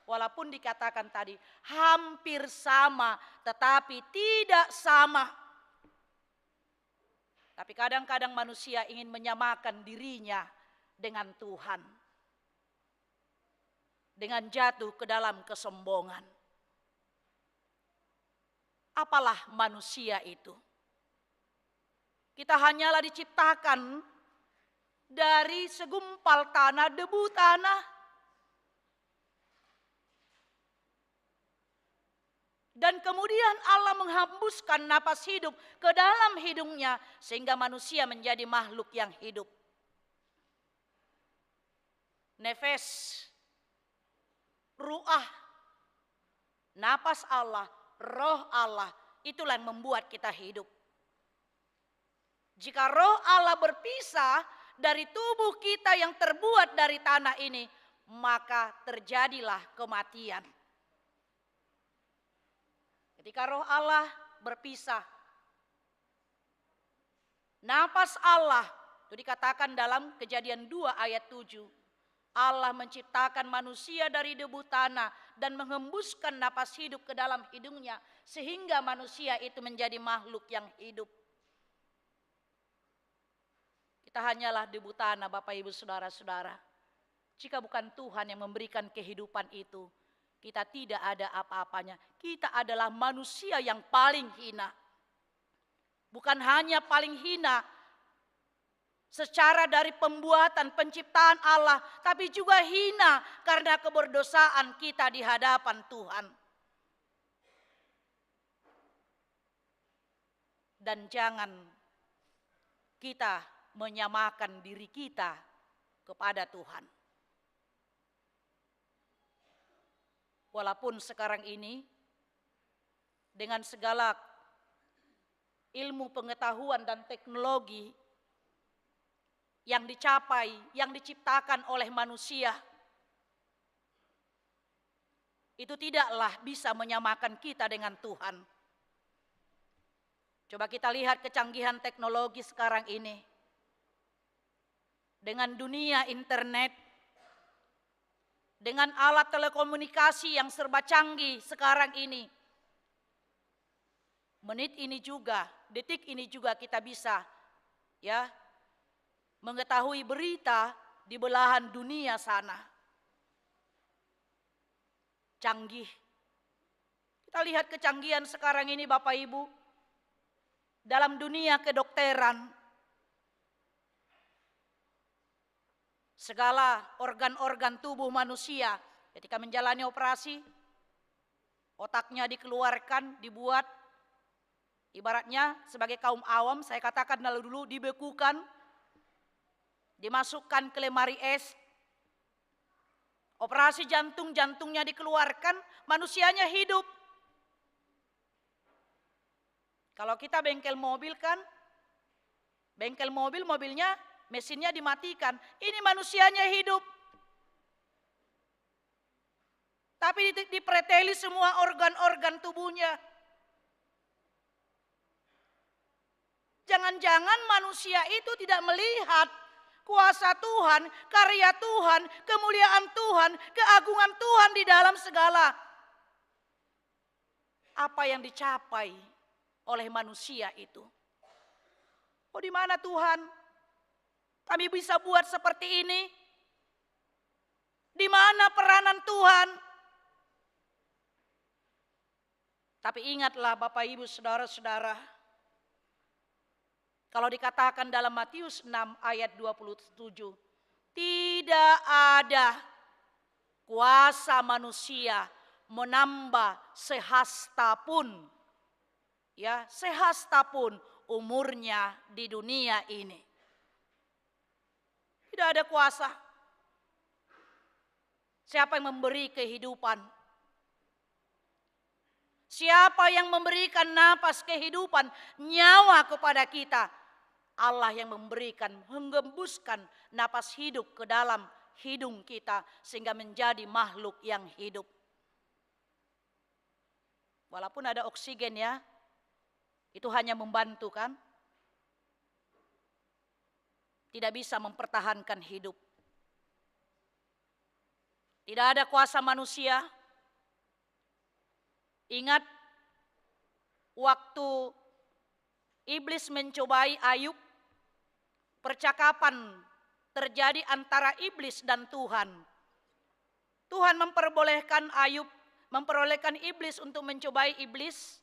Walaupun dikatakan tadi hampir sama tetapi tidak sama. Tapi kadang-kadang manusia ingin menyamakan dirinya dengan Tuhan. Dengan jatuh ke dalam kesombongan. Apalah manusia itu? Kita hanyalah diciptakan dari segumpal tanah, debu tanah. Dan kemudian Allah menghembuskan napas hidup ke dalam hidungnya sehingga manusia menjadi makhluk yang hidup. Nefes, ruah, napas Allah, roh Allah, itulah yang membuat kita hidup. Jika roh Allah berpisah dari tubuh kita yang terbuat dari tanah ini, maka terjadilah kematian. Ketika roh Allah berpisah, napas Allah, itu dikatakan dalam Kejadian 2 ayat 7. Allah menciptakan manusia dari debu tanah dan menghembuskan napas hidup ke dalam hidungnya sehingga manusia itu menjadi makhluk yang hidup. Kita hanyalah debu tanah, Bapak Ibu saudara-saudara. Jika bukan Tuhan yang memberikan kehidupan itu, kita tidak ada apa-apanya. Kita adalah manusia yang paling hina. Bukan hanya paling hina secara dari pembuatan penciptaan Allah, tapi juga hina karena keberdosaan kita di hadapan Tuhan. Dan jangan kita menyamakan diri kita kepada Tuhan. Walaupun sekarang ini dengan segala ilmu pengetahuan dan teknologi yang dicapai, yang diciptakan oleh manusia, itu tidaklah bisa menyamakan kita dengan Tuhan. Coba kita lihat kecanggihan teknologi sekarang ini. Dengan dunia internet, dengan alat telekomunikasi yang serba canggih sekarang ini. Menit ini juga, detik ini juga kita bisa ya mengetahui berita di belahan dunia sana. Canggih. Kita lihat kecanggihan sekarang ini Bapak Ibu. Dalam dunia kedokteran, segala organ-organ tubuh manusia ketika menjalani operasi, otaknya dikeluarkan, dibuat, ibaratnya sebagai kaum awam, saya katakan dulu dibekukan, dimasukkan ke lemari es, operasi jantung, jantungnya dikeluarkan, manusianya hidup. Kalau kita bengkel mobil kan, bengkel mobil, mobilnya mesinnya dimatikan. Ini manusianya hidup. Tapi dipreteli semua organ-organ tubuhnya. Jangan-jangan manusia itu tidak melihat kuasa Tuhan, karya Tuhan, kemuliaan Tuhan, keagungan Tuhan di dalam segala apa yang dicapai oleh manusia itu. Oh, di mana Tuhan? Kami bisa buat seperti ini? Di mana peranan Tuhan? Tapi ingatlah Bapak Ibu Saudara-saudara, kalau dikatakan dalam Matius 6 ayat 27, tidak ada kuasa manusia menambah sehasta pun, ya, sehasta pun umurnya di dunia ini. Tidak ada kuasa. Siapa yang memberi kehidupan? Siapa yang memberikan napas kehidupan, nyawa kepada kita? Allah yang memberikan, menggembuskan napas hidup ke dalam hidung kita sehingga menjadi makhluk yang hidup. Walaupun ada oksigen ya, itu hanya membantu kan? Tidak bisa mempertahankan hidup. Tidak ada kuasa manusia. Ingat waktu iblis mencobai Ayub, percakapan terjadi antara iblis dan Tuhan. Tuhan memperbolehkan Ayub, memperbolehkan iblis untuk mencobai iblis.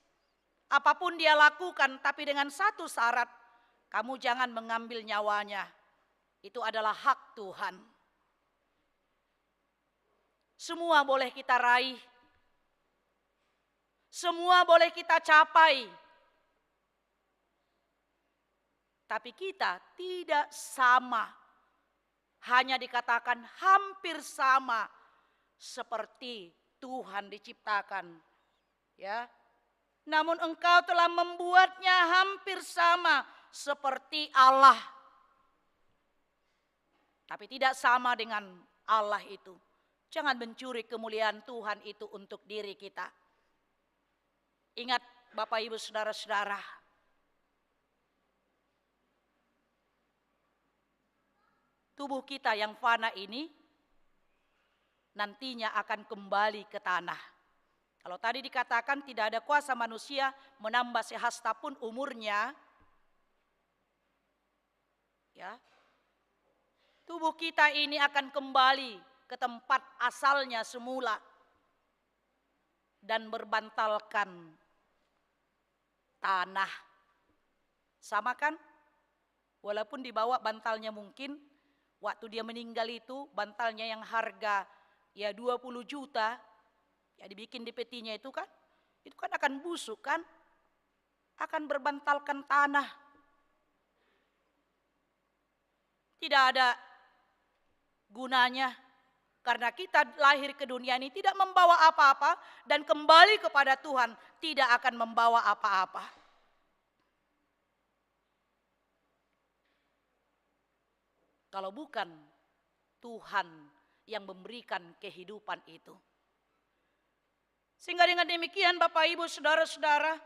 Apapun dia lakukan, tapi dengan satu syarat, kamu jangan mengambil nyawanya. Itu adalah hak Tuhan. Semua boleh kita raih. Semua boleh kita capai. Tapi kita tidak sama. Hanya dikatakan hampir sama seperti Tuhan diciptakan. Ya. Namun engkau telah membuatnya hampir sama seperti Allah. Tapi tidak sama dengan Allah itu. Jangan mencuri kemuliaan Tuhan itu untuk diri kita. Ingat Bapak Ibu Saudara-saudara. Tubuh kita yang fana ini nantinya akan kembali ke tanah. Kalau tadi dikatakan tidak ada kuasa manusia menambah sehasta pun umurnya. Ya. Tubuh kita ini akan kembali ke tempat asalnya semula dan berbantalkan tanah. Sama kan? Walaupun dibawa bantalnya mungkin waktu dia meninggal itu bantalnya yang harga ya 20 juta ya dibikin di petinya itu kan akan busuk kan? Akan berbantalkan tanah. Tidak ada gunanya karena kita lahir ke dunia ini tidak membawa apa-apa dan kembali kepada Tuhan tidak akan membawa apa-apa. Kalau bukan Tuhan yang memberikan kehidupan itu. Sehingga dengan demikian Bapak Ibu Saudara-saudara,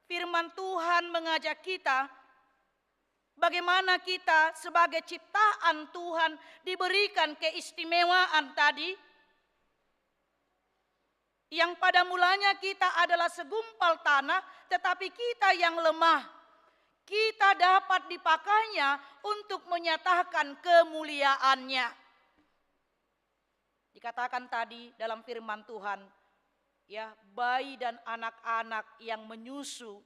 firman Tuhan mengajak kita bagaimana kita sebagai ciptaan Tuhan diberikan keistimewaan tadi, yang pada mulanya kita adalah segumpal tanah, tetapi kita yang lemah, kita dapat dipakainya untuk menyatakan kemuliaannya. Dikatakan tadi dalam firman Tuhan, ya, bayi dan anak-anak yang menyusu,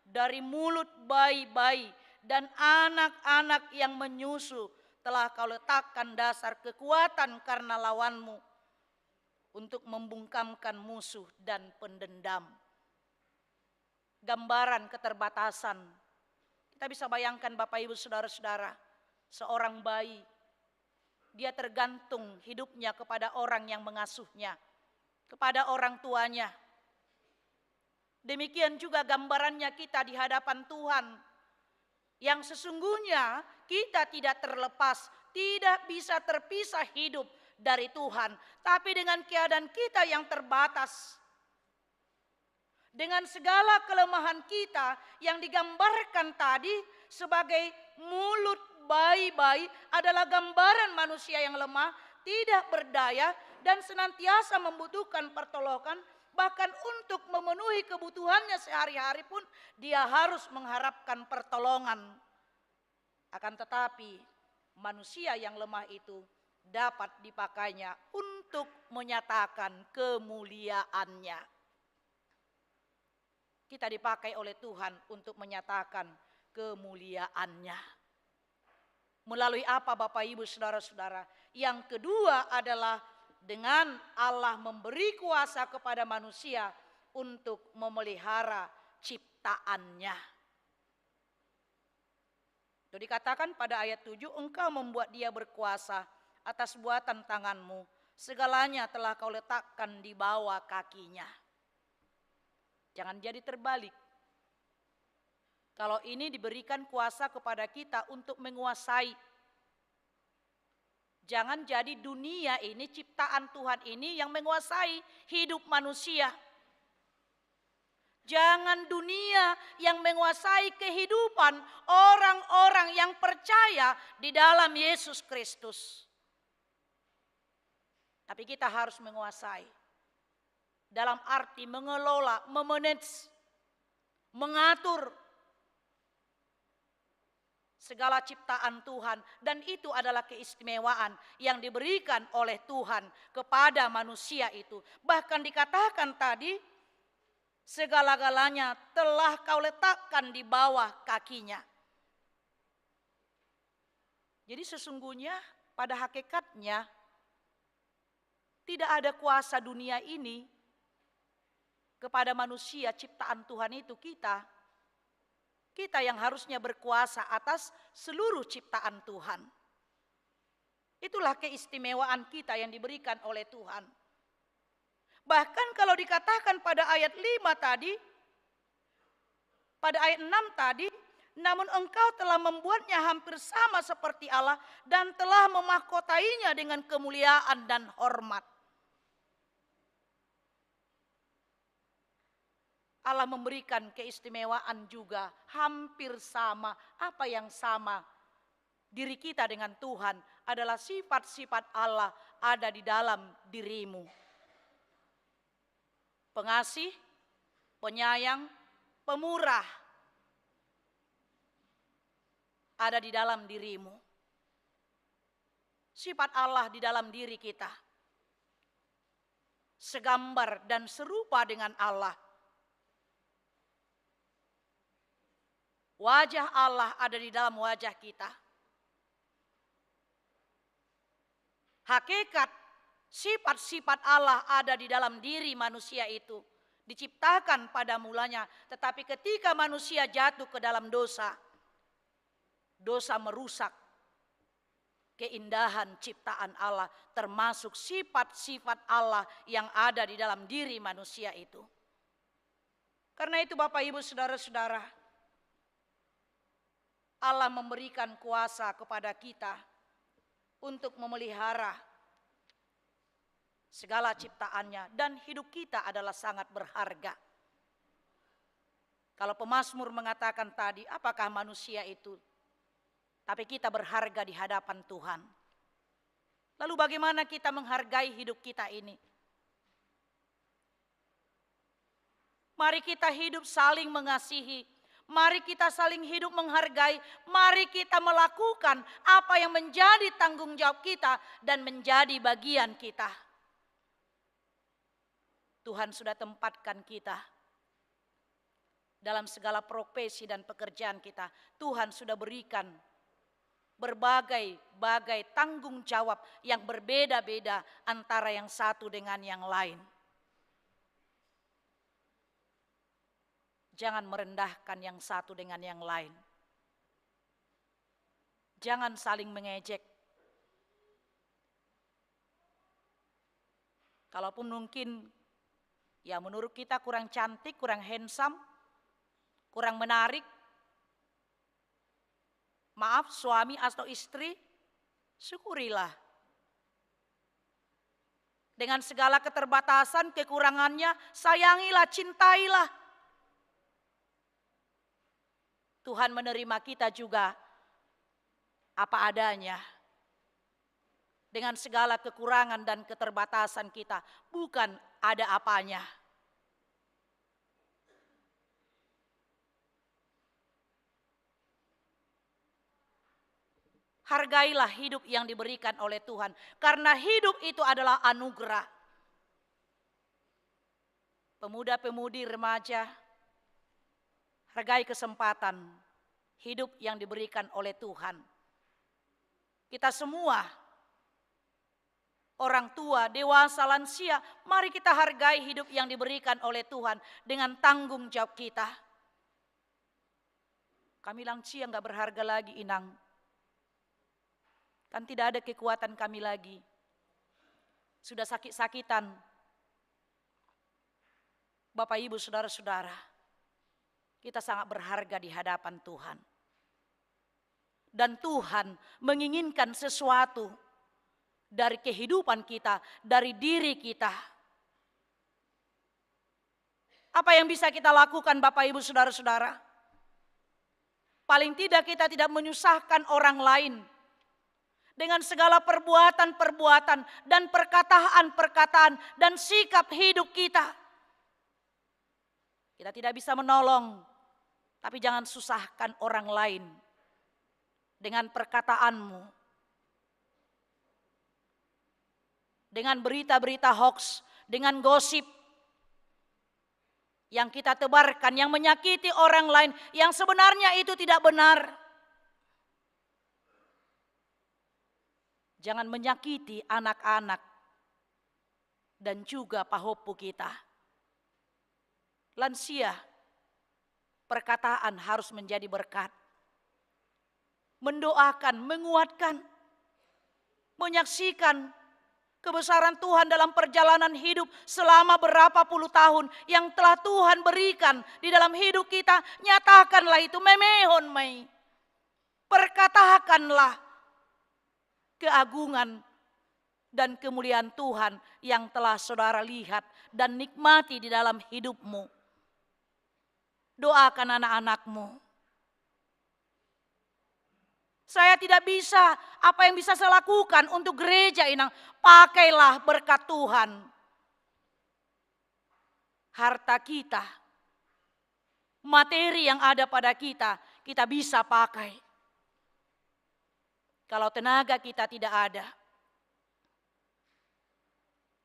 dari mulut bayi-bayi dan anak-anak yang menyusu telah kau letakkan dasar kekuatan karena lawanmu, untuk membungkamkan musuh dan pendendam. Gambaran keterbatasan. Kita bisa bayangkan Bapak Ibu Saudara-saudara, seorang bayi, dia tergantung hidupnya kepada orang yang mengasuhnya, kepada orang tuanya. Demikian juga gambarannya kita di hadapan Tuhan, yang sesungguhnya kita tidak terlepas, tidak bisa terpisah hidup dari Tuhan. Tapi dengan keadaan kita yang terbatas, dengan segala kelemahan kita yang digambarkan tadi sebagai mulut bayi-bayi adalah gambaran manusia yang lemah, tidak berdaya, dan senantiasa membutuhkan pertolongan. Bahkan untuk memenuhi kebutuhannya sehari-hari pun dia harus mengharapkan pertolongan. Akan tetapi manusia yang lemah itu dapat dipakainya untuk menyatakan kemuliaannya. Kita dipakai oleh Tuhan untuk menyatakan kemuliaannya. Melalui apa Bapak Ibu Saudara-saudara? Yang kedua adalah dengan Allah memberi kuasa kepada manusia untuk memelihara ciptaannya. Itu dikatakan pada ayat 7, engkau membuat dia berkuasa atas buatan tanganmu, segalanya telah kau letakkan di bawah kakinya. Jangan jadi terbalik. Kalau ini diberikan kuasa kepada kita untuk menguasai, jangan jadi dunia ini, ciptaan Tuhan ini yang menguasai hidup manusia. Jangan dunia yang menguasai kehidupan orang-orang yang percaya di dalam Yesus Kristus. Tapi kita harus menguasai. Dalam arti mengelola, memanage, mengatur segala ciptaan Tuhan. Dan itu adalah keistimewaan yang diberikan oleh Tuhan kepada manusia itu. Bahkan dikatakan tadi, segala-galanya telah kau letakkan di bawah kakinya. Jadi sesungguhnya pada hakikatnya tidak ada kuasa dunia ini kepada manusia ciptaan Tuhan itu kita. Kita yang harusnya berkuasa atas seluruh ciptaan Tuhan. Itulah keistimewaan kita yang diberikan oleh Tuhan. Bahkan kalau dikatakan pada ayat 5 tadi, pada ayat 6 tadi, namun engkau telah membuatnya hampir sama seperti Allah dan telah memahkotainya dengan kemuliaan dan hormat. Allah memberikan keistimewaan juga hampir sama. Apa yang sama diri kita dengan Tuhan adalah sifat-sifat Allah ada di dalam dirimu. Pengasih, penyayang, pemurah ada di dalam dirimu. Sifat Allah di dalam diri kita. Segambar dan serupa dengan Allah. Wajah Allah ada di dalam wajah kita. Hakikat sifat-sifat Allah ada di dalam diri manusia itu. Diciptakan pada mulanya, tetapi ketika manusia jatuh ke dalam dosa, dosa merusak keindahan ciptaan Allah, termasuk sifat-sifat Allah yang ada di dalam diri manusia itu. Karena itu Bapak Ibu Saudara-saudara, Allah memberikan kuasa kepada kita untuk memelihara segala ciptaannya, dan hidup kita adalah sangat berharga. Kalau pemazmur mengatakan tadi, apakah manusia itu? Tapi kita berharga di hadapan Tuhan. Lalu bagaimana kita menghargai hidup kita ini? Mari kita hidup saling mengasihi. Mari kita saling hidup menghargai. Mari kita melakukan apa yang menjadi tanggung jawab kita dan menjadi bagian kita. Tuhan sudah tempatkan kita dalam segala profesi dan pekerjaan kita. Tuhan sudah berikan berbagai tanggung jawab yang berbeda-beda antara yang satu dengan yang lain. Jangan merendahkan yang satu dengan yang lain. Jangan saling mengejek. Kalaupun mungkin ya menurut kita kurang cantik, kurang handsome, kurang menarik. Maaf suami atau istri, syukurilah. Dengan segala keterbatasan, kekurangannya, sayangilah, cintailah. Tuhan menerima kita juga apa adanya. Dengan segala kekurangan dan keterbatasan kita, bukan ada apanya. Hargailah hidup yang diberikan oleh Tuhan. Karena hidup itu adalah anugerah. Pemuda-pemudi remaja, hargai kesempatan hidup yang diberikan oleh Tuhan. Kita semua, orang tua, dewasa, lansia, mari kita hargai hidup yang diberikan oleh Tuhan dengan tanggung jawab kita. Kami lansia nggak berharga lagi, Inang. Kan tidak ada kekuatan kami lagi. Sudah sakit-sakitan. Bapak, Ibu, saudara-saudara, kita sangat berharga di hadapan Tuhan. Dan Tuhan menginginkan sesuatu dari kehidupan kita, dari diri kita. Apa yang bisa kita lakukan, Bapak, Ibu, saudara-saudara? Paling tidak kita tidak menyusahkan orang lain. Dengan segala perbuatan-perbuatan dan perkataan-perkataan dan sikap hidup kita. Kita tidak bisa menolong, tapi jangan susahkan orang lain dengan perkataanmu. Dengan berita-berita hoax, dengan gosip yang kita tebarkan, yang menyakiti orang lain, yang sebenarnya itu tidak benar. Jangan menyakiti anak-anak dan juga pahopu kita. Lansia, perkataan harus menjadi berkat. Mendoakan, menguatkan, menyaksikan kebesaran Tuhan dalam perjalanan hidup selama berapa puluh tahun yang telah Tuhan berikan di dalam hidup kita. Nyatakanlah itu, memehon mei. Perkatakanlah keagungan dan kemuliaan Tuhan yang telah saudara lihat dan nikmati di dalam hidupmu. Doakan anak-anakmu. Saya tidak bisa, apa yang bisa saya lakukan untuk gereja Inang? Pakailah berkat Tuhan. Harta kita, materi yang ada pada kita, kita bisa pakai. Kalau tenaga kita tidak ada,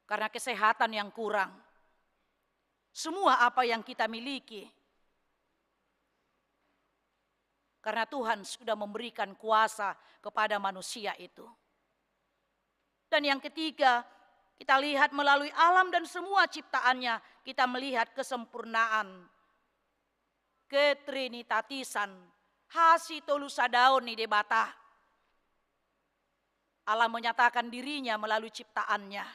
karena kesehatan yang kurang, semua apa yang kita miliki, karena Tuhan sudah memberikan kuasa kepada manusia itu. Dan yang ketiga, kita lihat melalui alam dan semua ciptaannya, kita melihat kesempurnaan, ketrinitatisan, hasitolusadao ni debata. Allah menyatakan dirinya melalui ciptaannya.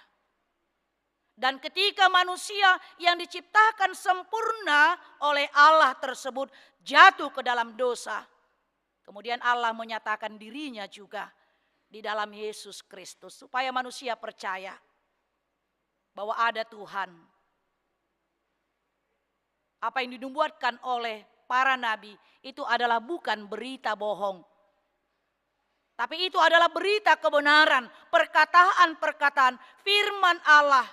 Dan ketika manusia yang diciptakan sempurna oleh Allah tersebut jatuh ke dalam dosa. Kemudian Allah menyatakan dirinya juga di dalam Yesus Kristus. Supaya manusia percaya bahwa ada Tuhan. apa yang dinubuatkan oleh para nabi itu adalah bukan berita bohong. Tapi itu adalah berita kebenaran, perkataan-perkataan firman Allah.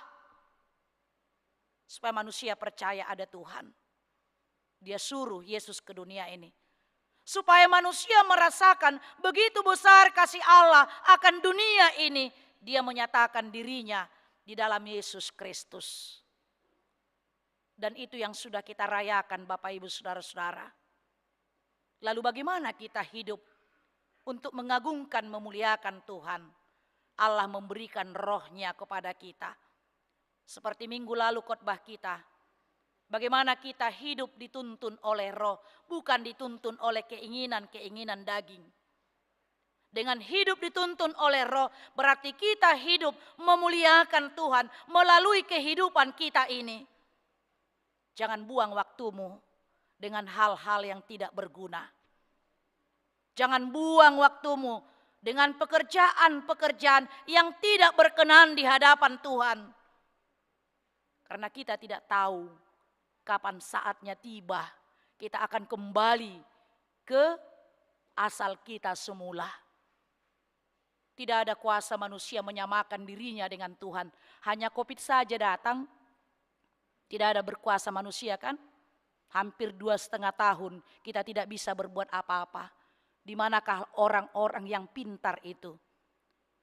Supaya manusia percaya ada Tuhan. Dia suruh Yesus ke dunia ini. Supaya manusia merasakan begitu besar kasih Allah akan dunia ini. Dia menyatakan dirinya di dalam Yesus Kristus. Dan itu yang sudah kita rayakan Bapak Ibu Saudara-saudara. Lalu bagaimana kita hidup untuk mengagungkan, memuliakan Tuhan? Allah memberikan rohnya kepada kita. Seperti minggu lalu khotbah kita. Bagaimana kita hidup dituntun oleh roh, bukan dituntun oleh keinginan-keinginan daging. Dengan hidup dituntun oleh roh, berarti kita hidup memuliakan Tuhan melalui kehidupan kita ini. Jangan buang waktumu dengan hal-hal yang tidak berguna. Jangan buang waktumu dengan pekerjaan-pekerjaan yang tidak berkenan di hadapan Tuhan. Karena kita tidak tahu kapan saatnya tiba kita akan kembali ke asal kita semula. Tidak ada kuasa manusia menyamakan dirinya dengan Tuhan. Hanya COVID saja datang. Tidak ada berkuasa manusia kan? Hampir 2,5 tahun kita tidak bisa berbuat apa-apa. Di manakah orang-orang yang pintar itu?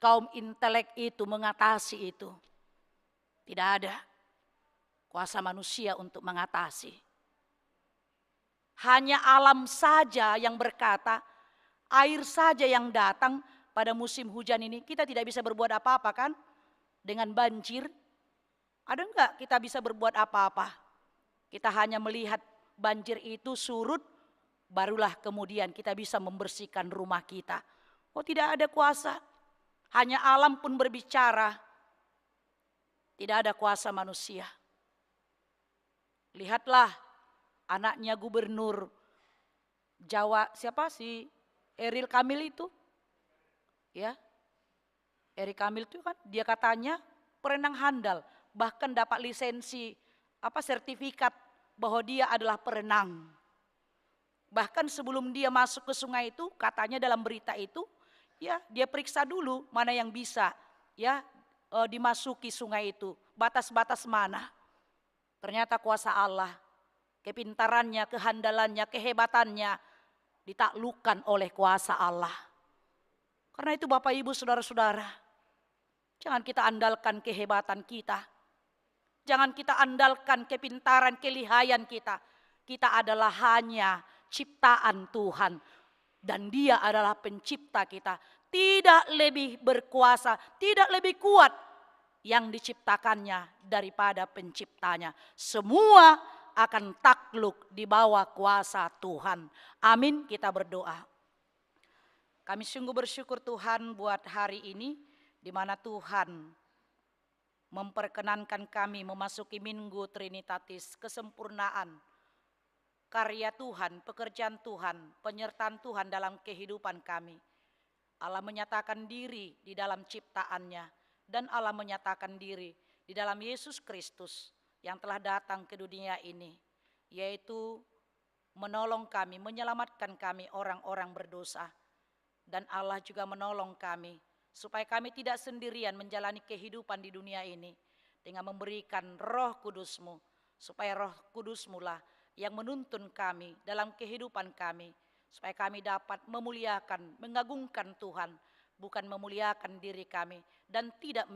Kaum intelek itu mengatasi itu? Tidak ada kuasa manusia untuk mengatasi. Hanya alam saja yang berkata, air saja yang datang pada musim hujan ini. Kita tidak bisa berbuat apa-apa kan? Dengan banjir. Ada enggak kita bisa berbuat apa-apa? Kita hanya melihat banjir itu surut, barulah kemudian kita bisa membersihkan rumah kita. Oh, tidak ada kuasa. Hanya alam pun berbicara. Tidak ada kuasa manusia. Lihatlah anaknya gubernur Jawa, siapa sih? Eril Kamil itu. Ya. Eril Kamil itu kan dia katanya perenang handal. Bahkan dapat lisensi sertifikat bahwa dia adalah perenang. Bahkan sebelum dia masuk ke sungai itu, katanya dalam berita itu, ya dia periksa dulu mana yang bisa dimasuki sungai itu, batas-batas mana. Ternyata kuasa Allah, kepintarannya, kehandalannya, kehebatannya ditaklukkan oleh kuasa Allah. Karena itu Bapak Ibu Saudara-saudara, jangan kita andalkan kehebatan kita. Jangan kita andalkan kepintaran, kelihayan kita. Kita adalah hanya ciptaan Tuhan. Dan Dia adalah pencipta kita. Tidak lebih berkuasa, tidak lebih kuat yang diciptakannya daripada penciptanya. Semua akan takluk di bawah kuasa Tuhan. Amin, kita berdoa. Kami sungguh bersyukur Tuhan buat hari ini, di mana Tuhan memperkenankan kami memasuki Minggu Trinitatis, kesempurnaan karya Tuhan, pekerjaan Tuhan, penyertaan Tuhan dalam kehidupan kami. Allah menyatakan diri di dalam ciptaannya dan Allah menyatakan diri di dalam Yesus Kristus yang telah datang ke dunia ini, yaitu menolong kami, menyelamatkan kami orang-orang berdosa. Dan Allah juga menolong kami supaya kami tidak sendirian menjalani kehidupan di dunia ini dengan memberikan Roh Kudus-Mu, supaya Roh Kudus-Mu lah yang menuntun kami dalam kehidupan kami, supaya kami dapat memuliakan, mengagungkan Tuhan, bukan memuliakan diri kami dan tidak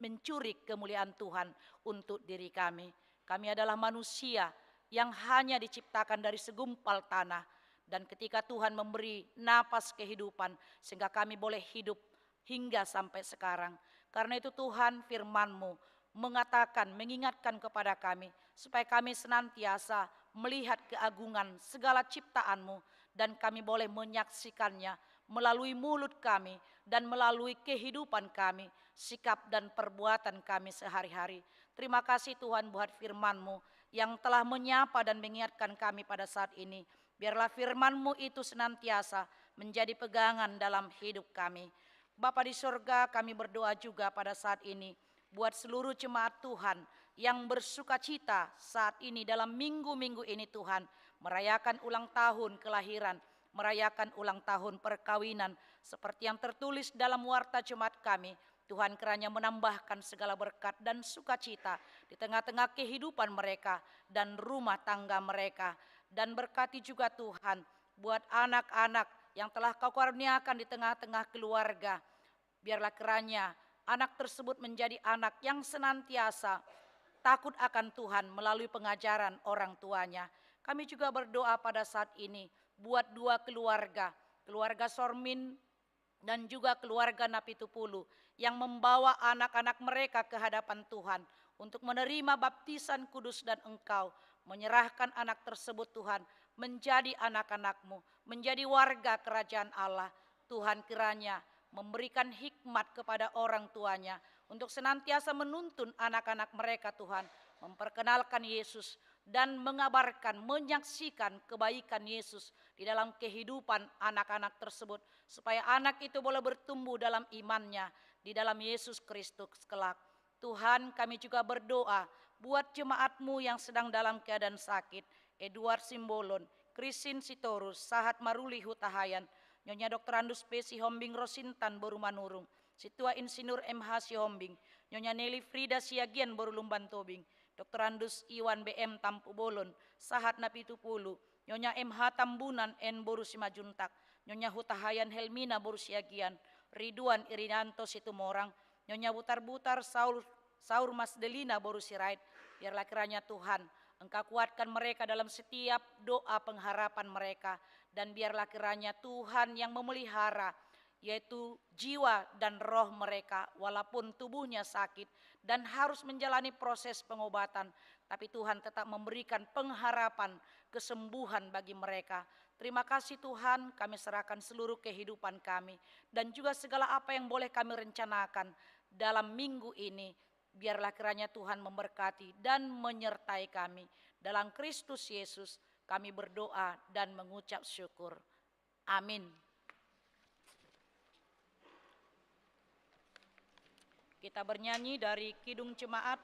mencuri kemuliaan Tuhan untuk diri kami. Kami adalah manusia yang hanya diciptakan dari segumpal tanah, dan ketika Tuhan memberi napas kehidupan sehingga kami boleh hidup hingga sampai sekarang. Karena itu Tuhan, firman-Mu mengatakan, mengingatkan kepada kami supaya kami senantiasa melihat keagungan segala ciptaan-Mu dan kami boleh menyaksikannya melalui mulut kami dan melalui kehidupan kami, sikap dan perbuatan kami sehari-hari. Terima kasih Tuhan buat firman-Mu yang telah menyapa dan mengingatkan kami pada saat ini. Biarlah firman-Mu itu senantiasa menjadi pegangan dalam hidup kami. Bapa di surga, kami berdoa juga pada saat ini buat seluruh jemaat Tuhan yang bersukacita saat ini dalam minggu-minggu ini Tuhan, merayakan ulang tahun kelahiran, merayakan ulang tahun perkawinan, seperti yang tertulis dalam warta jemaat kami. Tuhan kiranya menambahkan segala berkat dan sukacita di tengah-tengah kehidupan mereka dan rumah tangga mereka. Dan berkati juga Tuhan buat anak-anak yang telah Kau karuniakan di tengah-tengah keluarga. Biarlah kiranya anak tersebut menjadi anak yang senantiasa takut akan Tuhan melalui pengajaran orang tuanya. Kami juga berdoa pada saat ini buat dua keluarga, keluarga Sormin dan juga keluarga Napitupulu yang membawa anak-anak mereka ke hadapan Tuhan untuk menerima baptisan kudus, dan Engkau menyerahkan anak tersebut Tuhan menjadi anak-anak-Mu, menjadi warga kerajaan Allah. Tuhan kiranya memberikan hikmat kepada orang tuanya untuk senantiasa menuntun anak-anak mereka Tuhan, memperkenalkan Yesus dan mengabarkan, menyaksikan kebaikan Yesus di dalam kehidupan anak-anak tersebut, supaya anak itu boleh bertumbuh dalam imannya di dalam Yesus Kristus kelak. Tuhan, kami juga berdoa buat jemaat-Mu yang sedang dalam keadaan sakit, Edward Simbolon, Christine Sitorus, Sahat Maruli Hutahayan, Nyonya Dr. Andus P. Sihombing Rosintan Boru Manurung, Situa Insinyur MH Sihombing, Nyonya Nelly Frida Siagian Boru Lumban Tobing, Dr. Andus Iwan BM Tampu Bolon, Sahat Napitupulu, Nyonya MH Tambunan N Boru Simajuntak, Nyonya Hutahayan Helmina Boru Siagian, Ridwan Irianto Situmorang, Nyonya Butar-Butar Saur Mas Delina Boru Sirait. Biarlah kiranya Tuhan Engkau kuatkan mereka dalam setiap doa pengharapan mereka, dan biarlah kiranya Tuhan yang memelihara yaitu jiwa dan roh mereka, walaupun tubuhnya sakit dan harus menjalani proses pengobatan, tapi Tuhan tetap memberikan pengharapan kesembuhan bagi mereka. Terima kasih Tuhan, kami serahkan seluruh kehidupan kami dan juga segala apa yang boleh kami rencanakan dalam minggu ini. Biarlah kiranya Tuhan memberkati dan menyertai kami. Dalam Kristus Yesus kami berdoa dan mengucap syukur. Amin. Kita bernyanyi dari Kidung Jemaat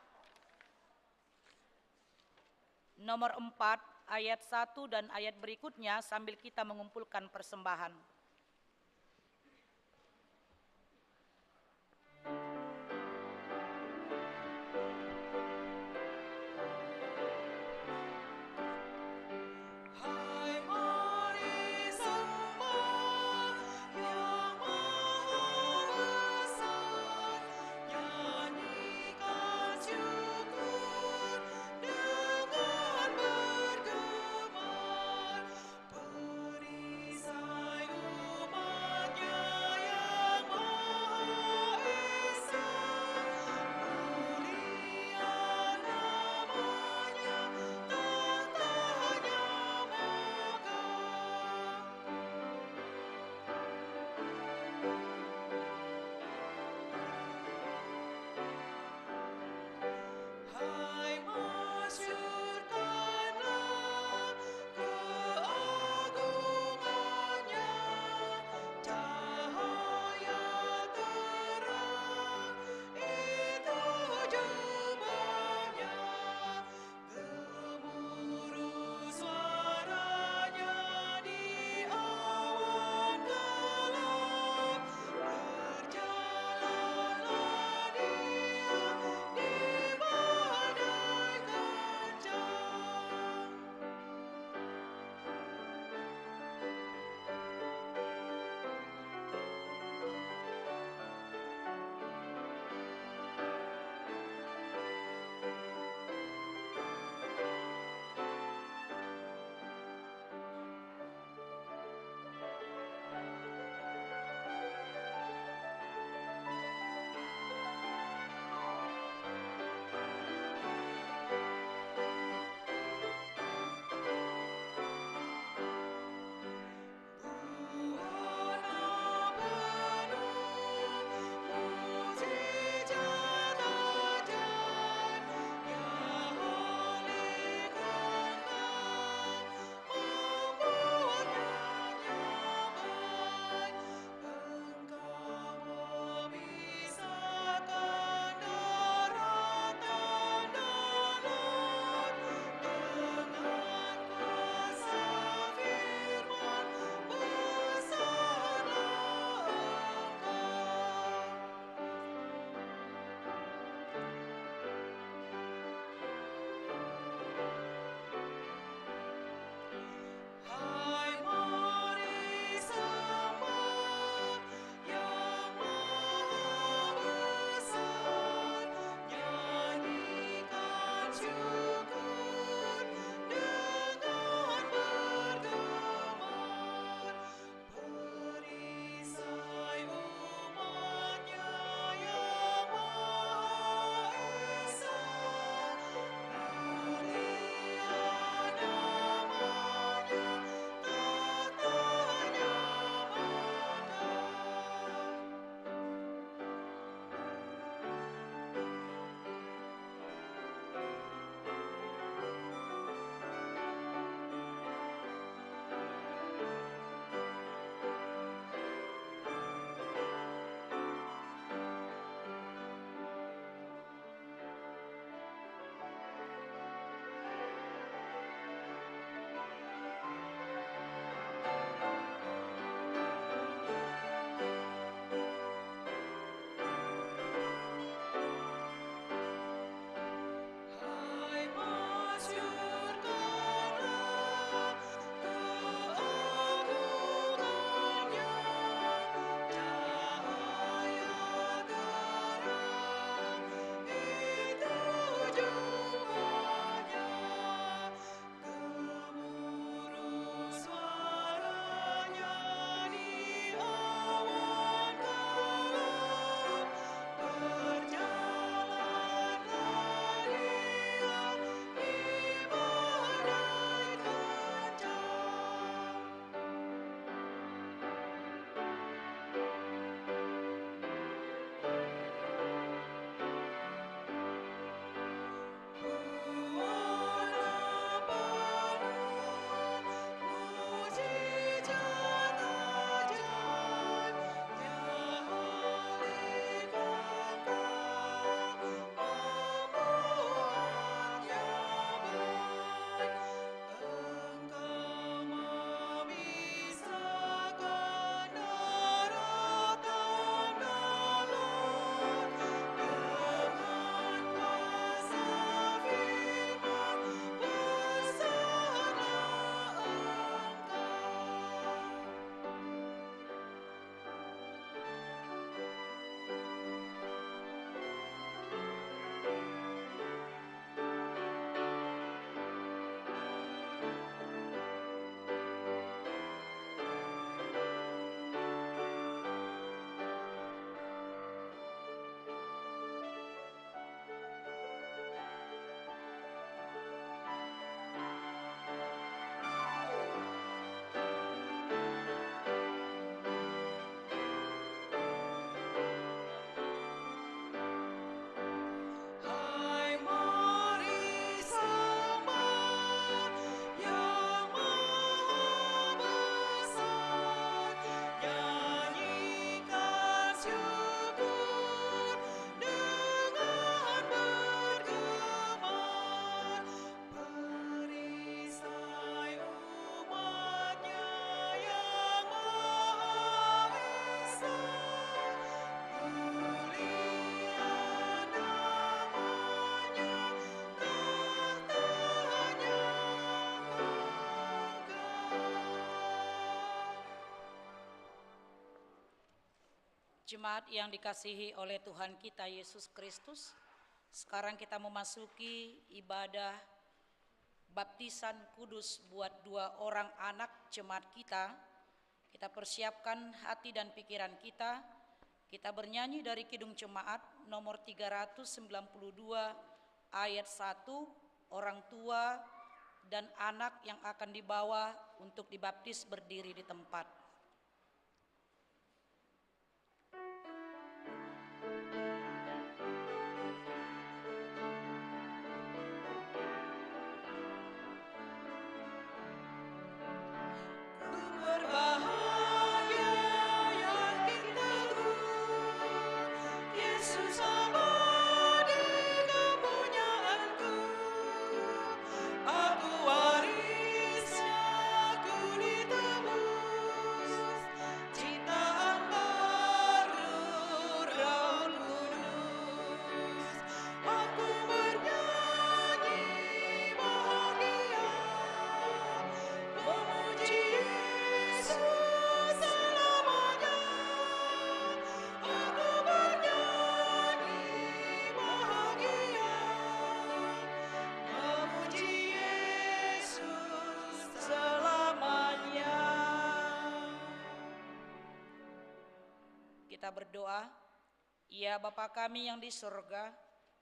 nomor 4 ayat 1 dan ayat berikutnya sambil kita mengumpulkan persembahan.
Hai mari sembah Yang Maha Besar, nyanyikan syukur dengan bergema. Perisai
Jemaat yang dikasihi oleh Tuhan kita Yesus Kristus, sekarang kita memasuki ibadah baptisan kudus buat 2 orang anak jemaat kita. Kita persiapkan hati dan pikiran kita. Kita bernyanyi dari Kidung Jemaat nomor 392 ayat 1, orang tua dan anak yang akan dibawa untuk dibaptis berdiri di tempat.
Aku warisnya, aku ditebus.
berdoa. Ya Bapa kami yang di surga,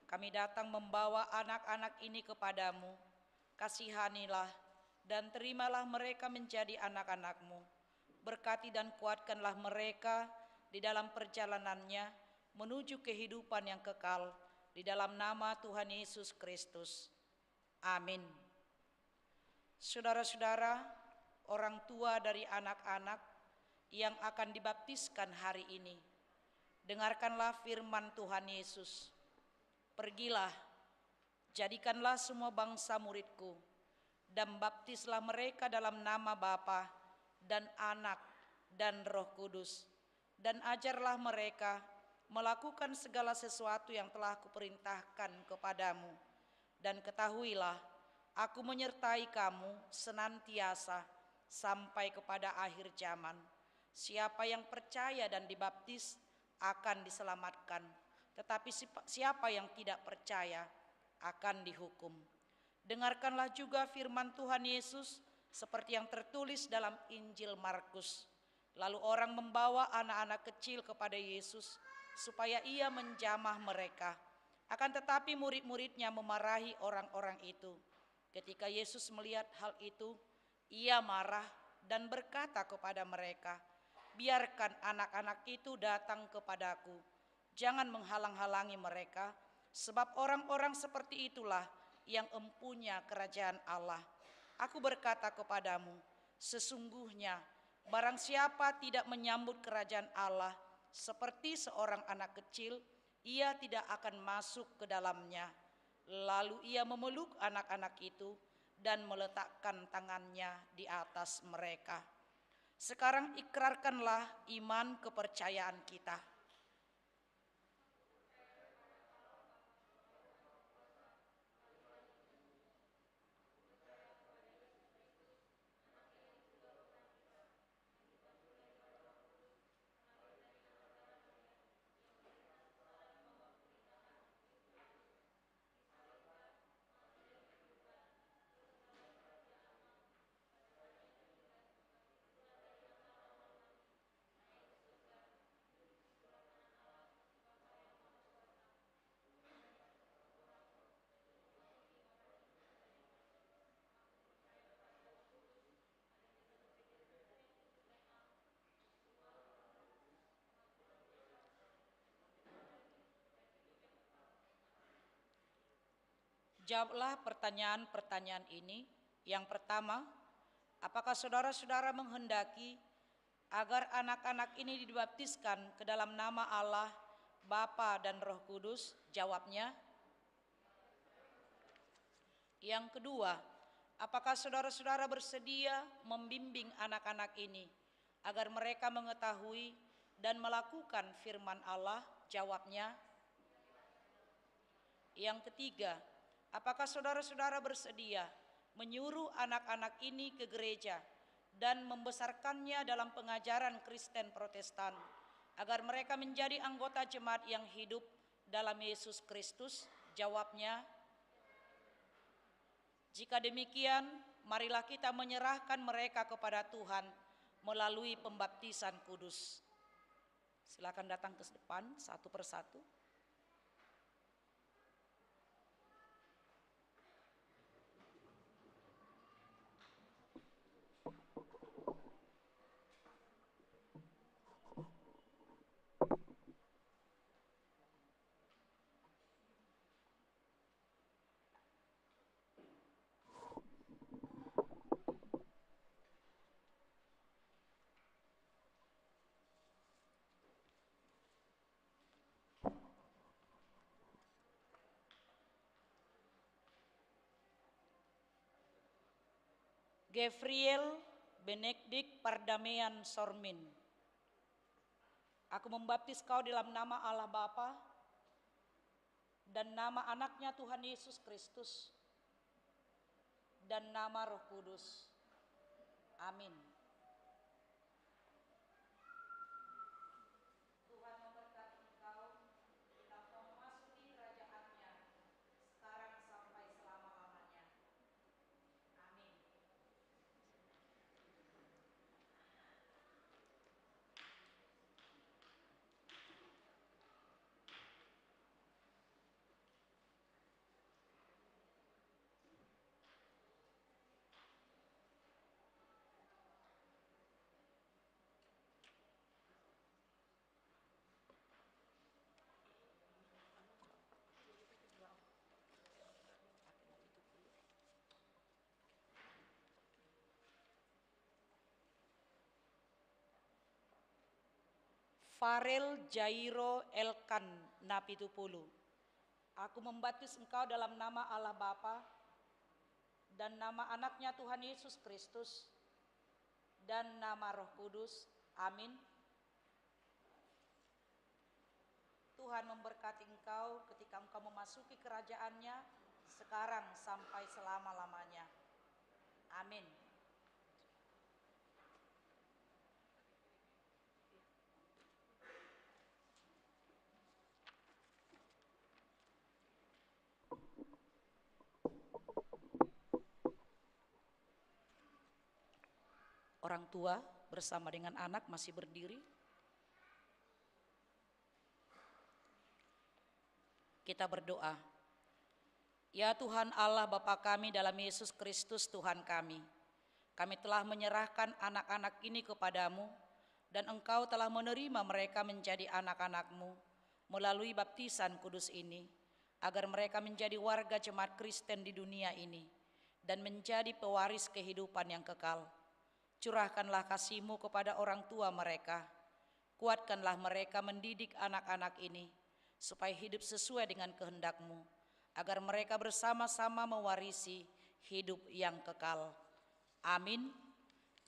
kami datang membawa anak-anak ini kepadamu. Kasihanilah dan terimalah mereka menjadi anak-anak-Mu. Berkati dan kuatkanlah mereka di dalam perjalanannya menuju kehidupan yang kekal. Di dalam nama Tuhan Yesus Kristus. Amin. Saudara-saudara, orang tua dari anak-anak yang akan dibaptiskan hari ini, dengarkanlah firman Tuhan Yesus. Pergilah, jadikanlah semua bangsa muridku, dan baptislah mereka dalam nama Bapa dan Anak dan Roh Kudus, dan ajarlah mereka melakukan segala sesuatu yang telah kuperintahkan kepadamu. Dan ketahuilah, aku menyertai kamu senantiasa sampai kepada akhir zaman. Siapa yang percaya dan dibaptis akan diselamatkan, tetapi siapa yang tidak percaya akan dihukum. Dengarkanlah juga firman Tuhan Yesus seperti yang tertulis dalam Injil Markus. Lalu orang membawa anak-anak kecil kepada Yesus supaya ia menjamah mereka. Akan tetapi murid-muridnya memarahi orang-orang itu. Ketika Yesus melihat hal itu, ia marah dan berkata kepada mereka, "Biarkan anak-anak itu datang kepadaku. Jangan menghalang-halangi mereka, sebab orang-orang seperti itulah yang empunya kerajaan Allah. Aku berkata kepadamu, sesungguhnya barang siapa tidak menyambut kerajaan Allah seperti seorang anak kecil, ia tidak akan masuk ke dalamnya." Lalu ia memeluk anak-anak itu dan meletakkan tangannya di atas mereka. Sekarang ikrarkanlah iman kepercayaan kita. Jawablah pertanyaan-pertanyaan ini. Yang pertama, apakah saudara-saudara menghendaki agar anak-anak ini dibaptiskan ke dalam nama Allah, Bapa dan Roh Kudus? Jawabnya. Yang kedua, apakah saudara-saudara bersedia membimbing anak-anak ini agar mereka mengetahui dan melakukan firman Allah? Jawabnya. Yang ketiga, apakah saudara-saudara bersedia menyuruh anak-anak ini ke gereja dan membesarkannya dalam pengajaran Kristen Protestan agar mereka menjadi anggota jemaat yang hidup dalam Yesus Kristus? Jawabnya. Jika demikian, marilah kita menyerahkan mereka kepada Tuhan melalui pembaptisan kudus. Silakan datang ke depan satu persatu. Gabriel Benedict Pardamaian Sormin. Aku membaptis kau dalam nama Allah Bapa dan nama anaknya Tuhan Yesus Kristus dan nama Roh Kudus. Amin. Tuhan memberkati engkau kita memasuki kerajaannya sekarang sampai selama-lamanya. Amin. Farel Jairo Elkan Napitupulu. Aku membaptis engkau dalam nama Allah Bapa dan nama anaknya Tuhan Yesus Kristus dan nama Roh Kudus. Amin. Tuhan memberkati engkau ketika engkau memasuki kerajaannya sekarang sampai selama-lamanya. Amin. Orang tua bersama dengan anak masih berdiri. Kita berdoa. Ya Tuhan Allah Bapa kami dalam Yesus Kristus Tuhan kami telah menyerahkan anak-anak ini kepadamu dan Engkau telah menerima mereka menjadi anak-anak-Mu melalui baptisan kudus ini, agar mereka menjadi warga jemaat Kristen di dunia ini dan menjadi pewaris kehidupan yang kekal. Curahkanlah kasih-Mu kepada orang tua mereka, kuatkanlah mereka mendidik anak-anak ini supaya hidup sesuai dengan kehendak-Mu, agar mereka bersama-sama mewarisi hidup yang kekal. Amin.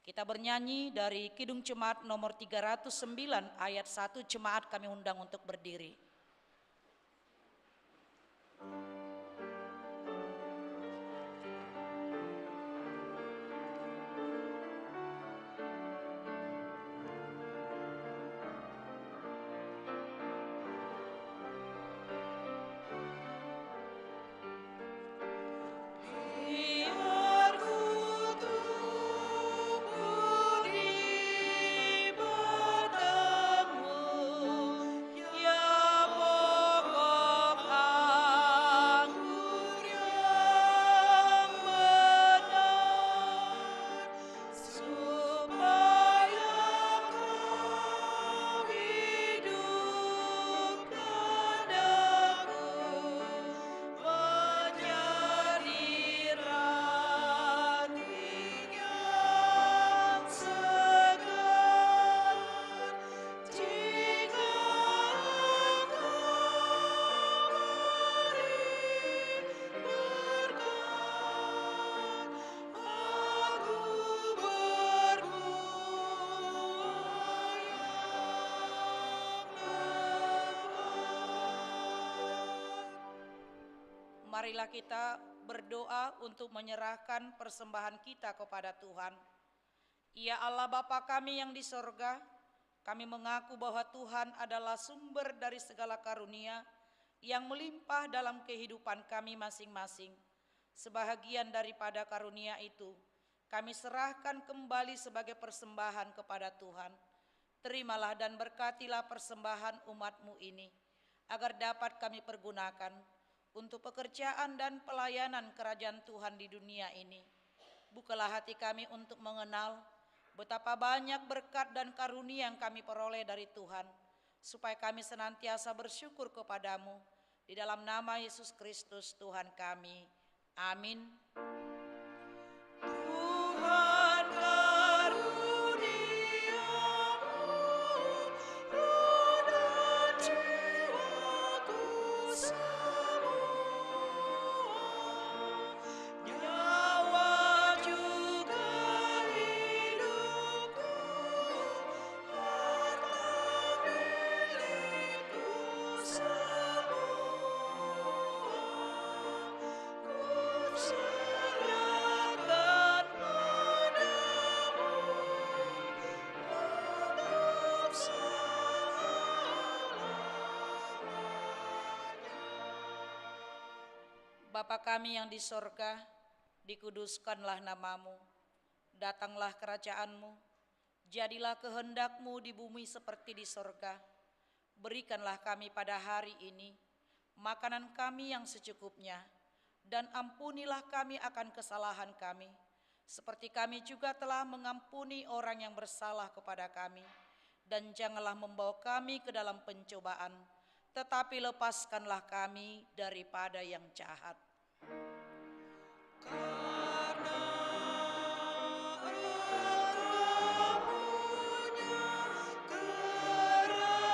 Kita bernyanyi dari Kidung Jemaat nomor 309 ayat 1, jemaat kami undang untuk berdiri.
Biar ku tumbuh di batang-Mu, ya pokok anggur yang benar, supaya Kau hidupkan aku menjadi ranting yang segar. Jika Engkau beri berkat, aku berbuah yang lebat.
Marilah kita berdoa untuk menyerahkan persembahan kita kepada Tuhan. Ya Allah Bapa kami yang di sorga, kami mengaku bahwa Tuhan adalah sumber dari segala karunia yang melimpah dalam kehidupan kami masing-masing. Sebahagian daripada karunia itu, kami serahkan kembali sebagai persembahan kepada Tuhan. Terimalah dan berkatilah persembahan umat-Mu ini, agar dapat kami pergunakan untuk pekerjaan dan pelayanan kerajaan Tuhan di dunia ini. Bukalah hati kami untuk mengenal betapa banyak berkat dan karunia yang kami peroleh dari Tuhan, supaya kami senantiasa bersyukur kepadamu. Di dalam nama Yesus Kristus Tuhan kami. Amin.
Tuhan karuniamu, roh dan jiwaku semua, nyawa juga hidupku, harta milikku semua, ku serahkan padamu untuk
Bapa kami yang di sorga, dikuduskanlah namamu, datanglah kerajaan-Mu, jadilah kehendak-Mu di bumi seperti di sorga. Berikanlah kami pada hari ini makanan kami yang secukupnya, dan ampunilah kami akan kesalahan kami, seperti kami juga telah mengampuni orang yang bersalah kepada kami. Dan janganlah membawa kami ke dalam pencobaan, tetapi lepaskanlah kami daripada yang jahat.
karena Engkau punya kerajaan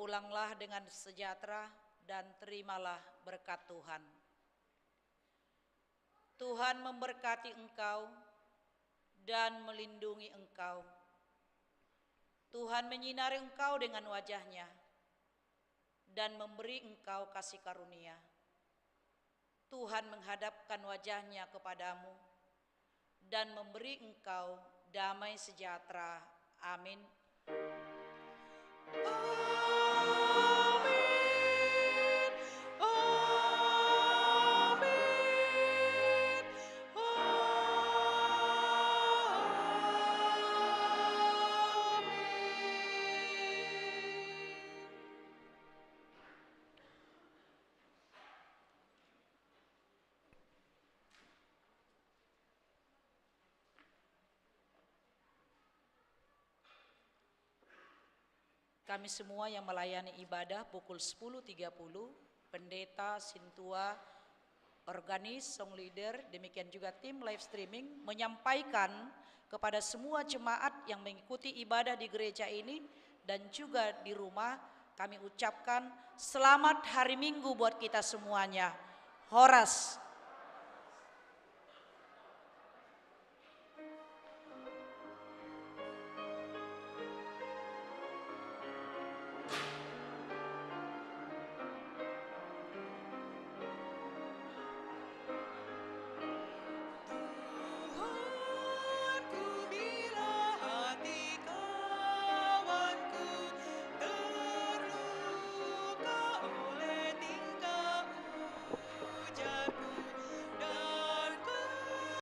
Berpulanglah dengan sejahtera dan terimalah berkat Tuhan. Tuhan memberkati engkau dan melindungi engkau. Tuhan menyinari engkau dengan wajah-Nya dan memberi engkau kasih karunia. Tuhan menghadapkan wajah-Nya kepadamu dan memberi engkau damai sejahtera. Amin. Kami semua yang melayani ibadah pukul 10.30, pendeta, sintua, organis, song leader, demikian juga tim live streaming menyampaikan kepada semua jemaat yang mengikuti ibadah di gereja ini dan juga di rumah, kami ucapkan selamat hari Minggu buat kita semuanya. Horas.